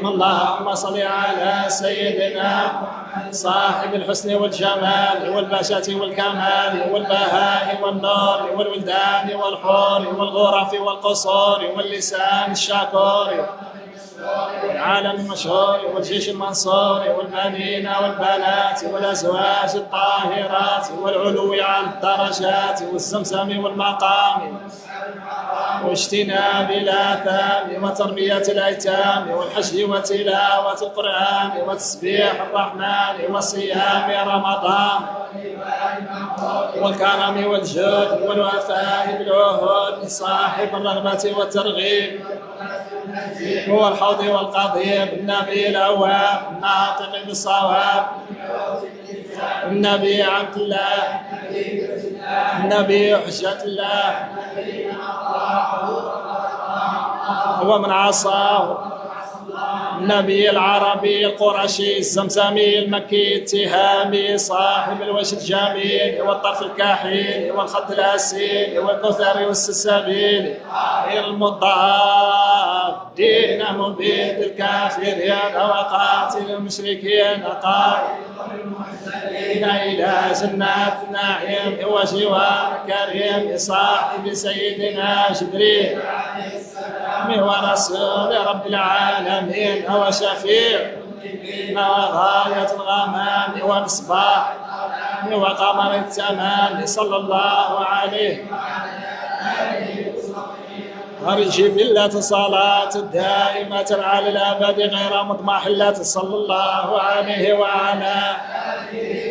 اللهم صل على سيدنا صاحب الحسن والجمال والبهجة والكمال والبهاء والنور والولدان والحور والغرف والقصور واللسان الشكور والعالم المشهور والجيش المنصور والبنين والبنات والأزواج الطاهرات والعلو على الدرجات والزمزم والمقام واجتناب الآثام وتربية الأيتام والحج وتلاوة القرآن وتسبيح الرحمن وصيام رمضان والكرم والجود والوفاء بالعهود صاحب الرغبة والترغيب هو الحوض والقضيب النبي الأواب الناطق بالصواب النبي عبد الله النبي حجة الله ومن عصاه النبي العربي القرشي الزمزمي المكي التهامي صاحب الوجه الجميل والطرف الكحيل والخد الأسيل والكثر والسلسبيل المضادين مبيد الكافرين وقاتل المشركين قائل إلى جنات النعيم وجوار كريم صاحب سيدنا جبريل ورسول رب العالمين وشفيع وغاية الغمام ومصباح وقمر التمام صلى الله عليه أرجي بالله صلاة دائمة على الأبد غير مضمحلة صلى الله عليه وعلى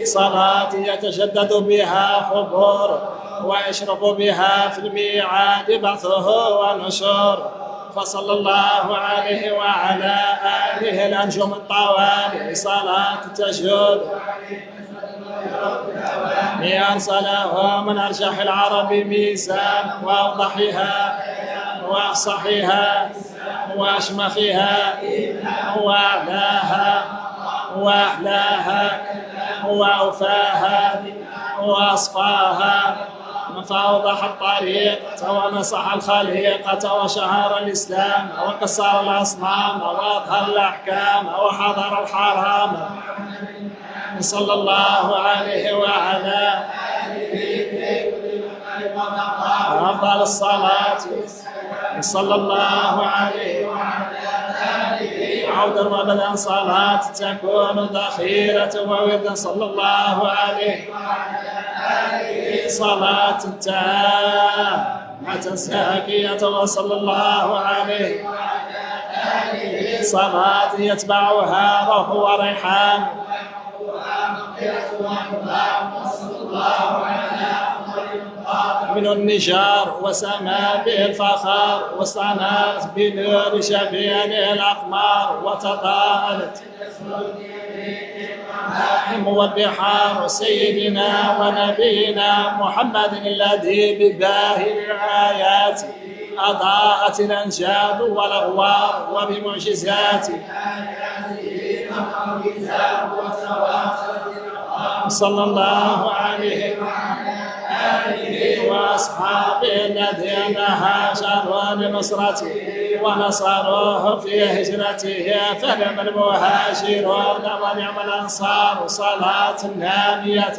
صلاة يتجدد بها حضور ويشرف بها في الميعاد بعثه ونشور فصلى الله عليه وعلى آله الأنجم الطوال صلاة تجود أرسله من أرجح العرب ميزان وأوضحها وأصحها وأشمخها وأعلاها وأحلاها وأوفاها وأصفاها فأوضح الطريق ونصح الخليقة وشهر الإسلام وكسر الأصنام وأظهر الأحكام وحضر الحرام صلى الله عليه وعلى أفضل الصلاة صلى الله عليه عودا وبدا صلاة تكون ذخيرة ووردا صلى الله عليه صلاة تامة ساكية وصلى الله عليه صلاة يتبعها روح وريحان من النجار وسما به الفخار وصنعت بنور شبيهه الأقمار وتضاءلت والبحار سيدنا ونبينا محمد الذي بباهر الآيات أضاءت الأنجاد والأغوار وبمعجزاته صلى الله عليه وأصحابه الذين هاجروا لنصرته ونصروه في هجرته، فنعم المهاجرون ونعم الأنصار. صلاة نامية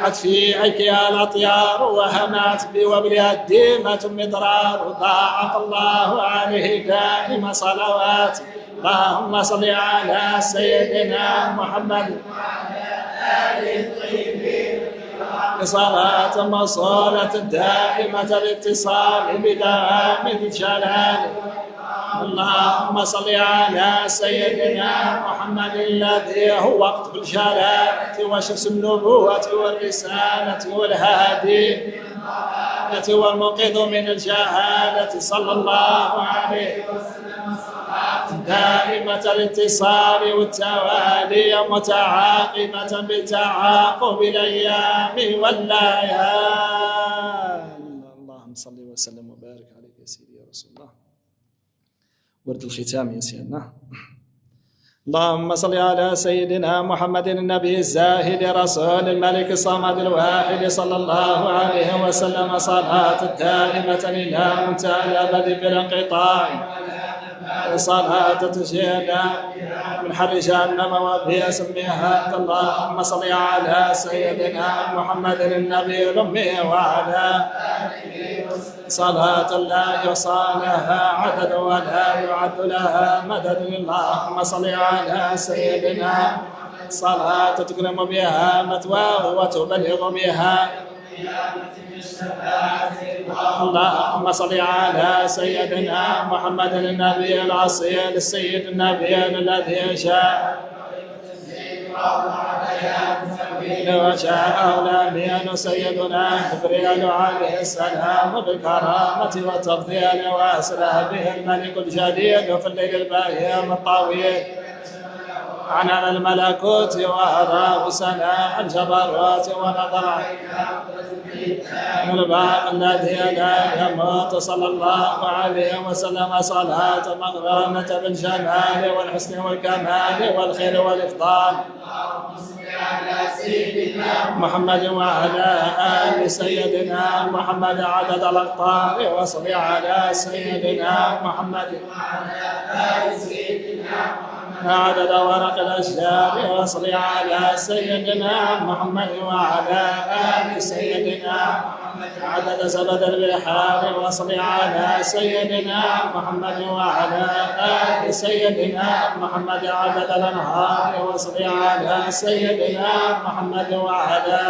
حت في عكها الأطيار، وهمت بوبلها الديمة مضرار. ضاعف الله عليه دائم صلوات. اللهم صل على سيدنا محمد صلاة موصولة دائمة الاتصال بدوام الجلال. اللهم صل على سيدنا محمد الذي هو قطب الجلالة وشمس النبوة والرسالة والهادي والمنقذ من الجهالة، صلى الله عليه وسلم دائمة الاتصال والتوالي متعاقبة بتعاقب الأيام والليال. اللهم صل وسلم وبارك عليك يا سيدي يا رسول الله. ورد الختام يا سيدنا. اللهم صل على سيدنا محمد النبي الزاهد رسول الملك الصمد الواحد صلى الله عليه وسلم صلاة دائمة إلى منتهى الأبد بلا انقطاع، صلاة تشينا من حر جهنم وبها سميها. اللهم صل على سيدنا محمد النبي الأمي وعلى صلاة لا يحصى لها عدد ولا يعد لها مدد. اللهم صل على سيدنا صلاة تكرم بها مثواه وتبلغ بها. اللهم صل على سيدنا محمد النبي الأصيل السيد النبي الذي جاء وجاء الأنبياء سيدنا جبريل عليه السلام بالكرامة والتفضيل، وأسرى به الملك الجليل في الليل الباهر الطويل عن الملكوت وأراه سناء الجبروت ونظر الباء الذي لا يموت، صلى الله عليه وسلم صلاة مغرمة بالجمال والحسن والكمال والخير والإفضال. محمد وعلى آل سيدنا محمد عدد الأقطار، وصل على سيدنا محمد عدد ورق الأشجار، وصل على سيدنا محمد وعلى آل سيدنا عدد زبد البحار، وصل على سيدنا محمد وعلى آل سيدنا محمد عدد الأنهار، وصل على سيدنا محمد وعلى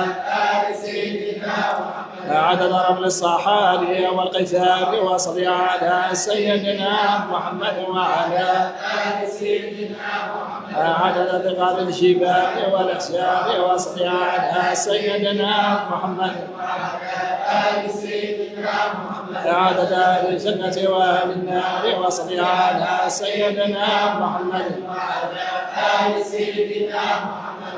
آل سيدنا عدد رمل الصحاري والقثار، وصل على سيدنا محمد وعلى آل سيدنا عدد ثقاب الجبال والأحجار، وصل على سيدنا محمد عدد أهل الجنة وأهل النار، وصل على سيدنا محمد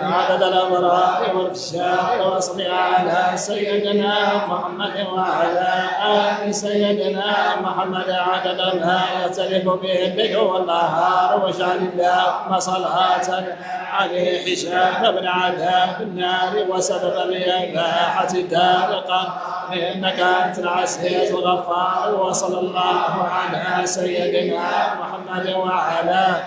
عدد الأبرار والفجار، وصل على سيدنا محمد وعلى آل سيدنا محمد عدد ما يختلف به الليل والنهار، واجعل اللهم صلاة عليه حجاب من عذاب النار وسبب لإباحة دارقا، إنك أنت العزيز الغفار. وصلى الله على سيدنا محمد وعلى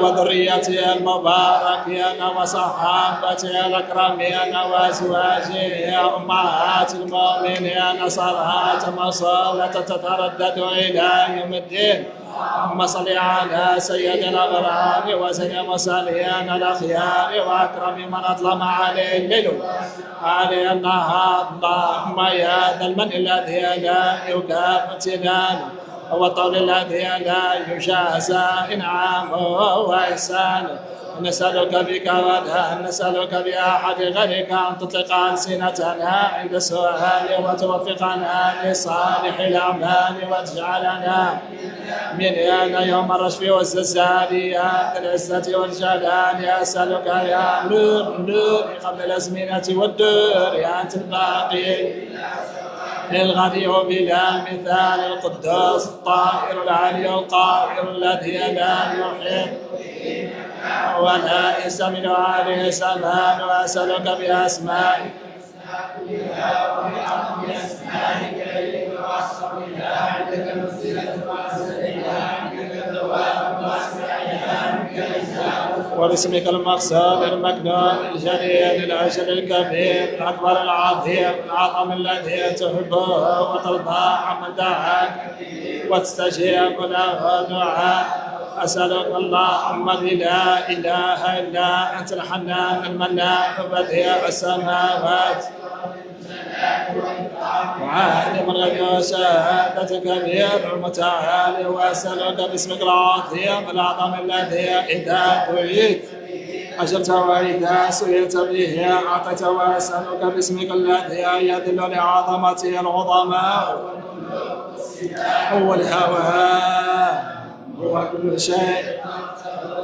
وذريته المباركين وصحابته الأكرمين وأزواجه أمهات المؤمنين صلاة موصولة تتردد إلى يوم الدين. اللهم صل على سيد الأبرار وسلم وسليان الأخيار وأكرم من أظلم عليه الليل عليه النهار. اللهم يا ذا المن الذي لا يكاف امتنانه والطول الذي لا يجازى إنعامه وإحسانه، نسألك بك ولا نسألك بأحد غيرك أن تطلق ألسنتنا عند السؤال وتوفقنا لصالح الأعمال وتجعلنا من أن يوم الرشف والزلزال يا ذا العزة والجلال. أسألك يا نور قبل الأزمنة والدور يا أنت الباقي الغني بلا مثال القدوس الطاهر العلي القاهر الذي لا يحيط ولا يستمل عليه سمان. وأسألك بأسمائك عندك المنزلة وأسألها عندك الثواب وأسمعها عندك الإجابة وباسمك المقصود المكنون الجليل الأجل الكبير الأكبر العظيم الأعظم الذي تحبه وترضى عمن دعاك وتستجيب له دعاء. أسألك اللهم بلا إله إلا أنت الحنان المنان بديع السماوات وعالم الغيب وشهادتك كبير المتعالي. وأسألك باسمك العظيم الأعظم الذي إذا دعيت أجبت وإذا سئلت به أعطيت. وأسألك باسمك الذي يذل لعظمته العظماء هو الهوى هو كل شيء.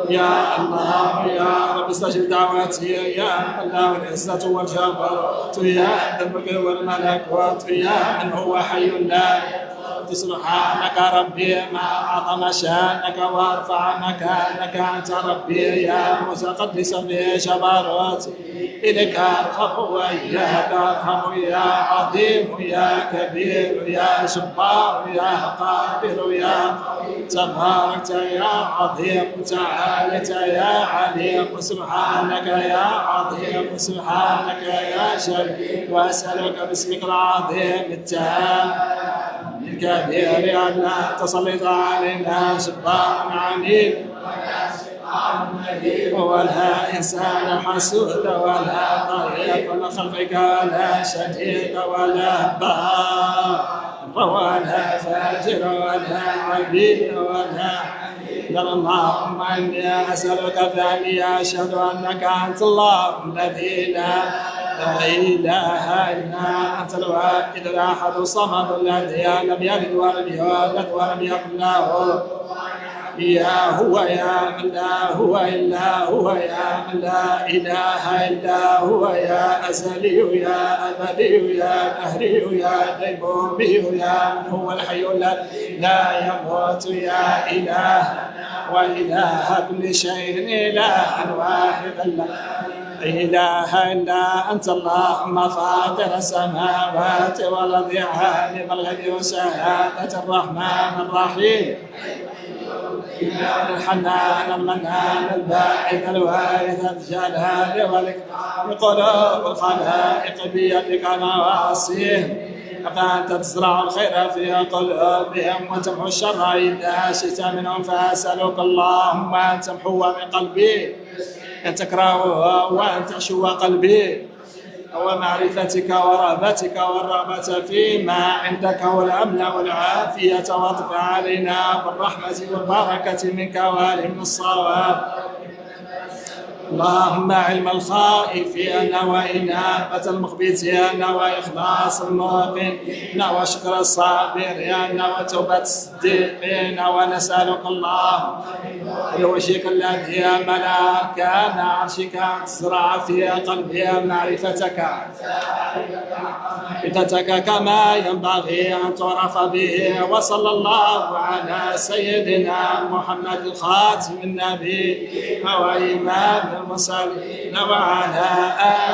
يا الله يا رب استجب دعواتي يا من له العزة والجبروت يا ذا الملك والملكوت يا من هو حي لا سبحانك ربي ما أعظم شانك وارفع مكانك أنت ربي يا متقدس بجبروت إليك أرغب وإياك أرحم يا عظيم يا كبير يا جبار يا قادر يا تباركت يا عظيم تعالت يا عليم سبحانك يا عظيم سبحانك يا جليل. وأسألك باسمك العظيم التام الكبير أن لا تسلط علينا جبار عنيد ولا إنسان حسود ولا طريق لخلقك ولا شديد ولا بار ولا فاجر ولا عبيد ولا اللهم إني أسألك بأني أشهد أنك أنت الله الذي لا إله إلا أنت الواحد الأحد الصمد الذي لم يلد ولم يولد ولم يكن له يا هو يا من لا هو إلا هو يا من لا إله إلا هو يا أزلي يا أبدي يا دهري يا ديمومي يا من هو الحي لا يموت يا إله وإله كل شيء إله واحد لا إله إلا أنت اللهم فاطر السماوات والأرض عالم الغيب والشهادة الرحمن الرحيم الحنان المنان الباعث الوارث الجلال والإكرام قلوب الخلائق بيدك نواصيهم فأنت تزرع الخير في قلوبهم وتمحو الشر إذا شئت منهم. فأسألك اللهم أن تمحو من قلبي أن تكرهه وأن تحشو قلبي ومعرفتك ورغبتك والرغبة فيما عندك والأمن والعافية واطف علينا بالرحمة والبركة منك والهم الصواب. اللهم علم الخائفين وإنابة المخبتين وإخلاص الموقنين وشكر الصابرين وتوبة الصديقين. ونسألك اللهم بوجهك الذي ملا كان عرشك أن تزرع في قلبي معرفتك كما ينبغي أن تعرف به. وصلى الله على سيدنا محمد الخاتم النبي وإمام المرسلين وعلى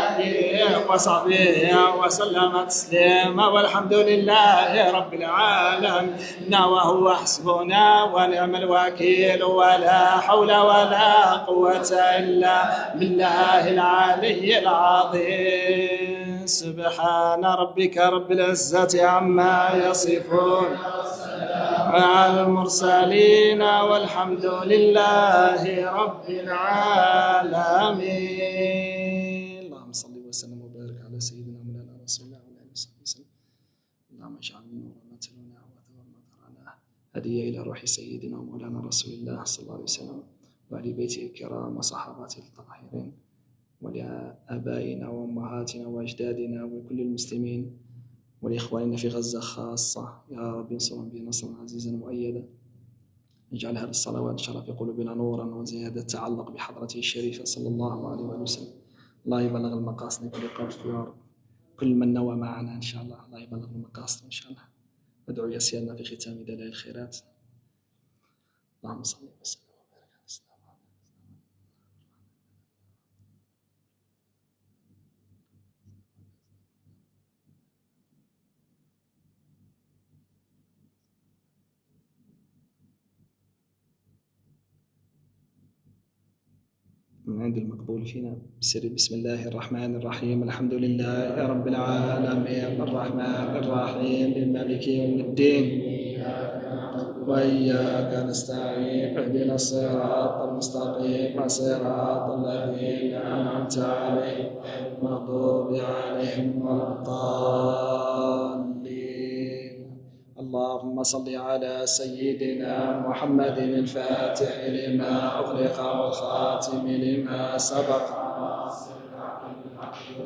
آله وصحبه وسلم تسليما. والحمد لله رب العالمين وهو حسبنا ونعم الوكيل ولا حول ولا قوة إلا بالله العلي العظيم. سبحان ربك رب العزة عما يصفون على المرسلين والحمد لله رب العالمين. اللهم صل وسلم وبارك على سيدنا مولانا رسول الله وعلى اله وصحبه وسلم. اللهم اجعل النور متلنا وثواب مطرنا هديه الى روح سيدنا ومولانا رسول الله صلى الله عليه وسلم وعلى بيته الكرام وصحابته الطاهرين ولآبائنا وأمهاتنا وأجدادنا ولكل المسلمين ولإخواننا في غزة خاصة. يا رب انصرهم بنصرا عزيزا مؤيدا. اجعل هذه الصلوات إن شاء الله في قلوبنا نورا وزيادة تعلق بحضرته الشريفة صلى الله عليه وسلم. الله يبلغ المقاصد كل قصد يا رب. كل من نوى معنا إن شاء الله الله يبلغ المقاصد إن شاء الله. ادعو يا سيدنا في ختام دلائل الخيرات. اللهم صل وسلم. من عند المقبول فينا بسر بسم الله الرحمن الرحيم الحمد لله رب العالمين الرحمن الرحيم مالك يوم الدين وإياك نستعين اهدنا الصراط المستقيم صراط الذين أنعمت عليهم المغضوب عليهم ولا الضالين اللهم صل على سيدنا محمد الفاتح لما أغلق والخاتم لما سبق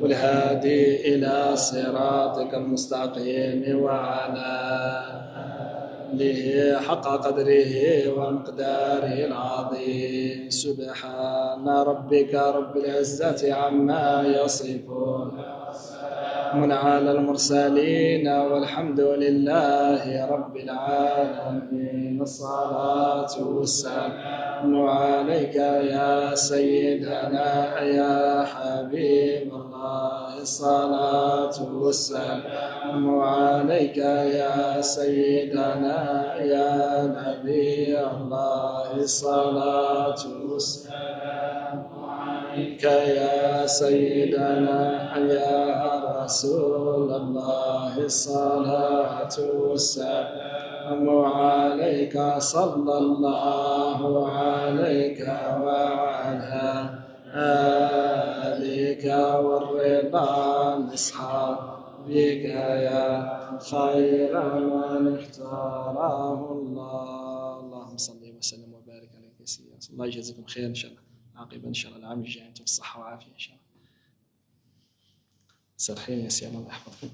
والهادي إلى صراطك المستقيم وعلى حق قدره ومقداره العظيم سبحان ربك رب العزة عما يصفون من على المرسلين والحمد لله رب العالمين الصلاة والسلام عليك يا سيدنا يا حبيب الله الصلاة والسلام عليك يا سيدنا يا نبي الله الصلاة والسلام عليك يا سيدنا يا رسول الله الصلاة والسلام عليك صلى الله عليك وعلى آلك والرضا نصحى بك يا خير من اختاره الله. اللهم صل وسلم وبارك عليك يا سيدي. الله يجزيكم خير ان شاء الله. عاقبا ان شاء الله العام الجاي انتم بالصحه والعافيه ان شاء الله. سرحين يا سيدي الله يحفظكم.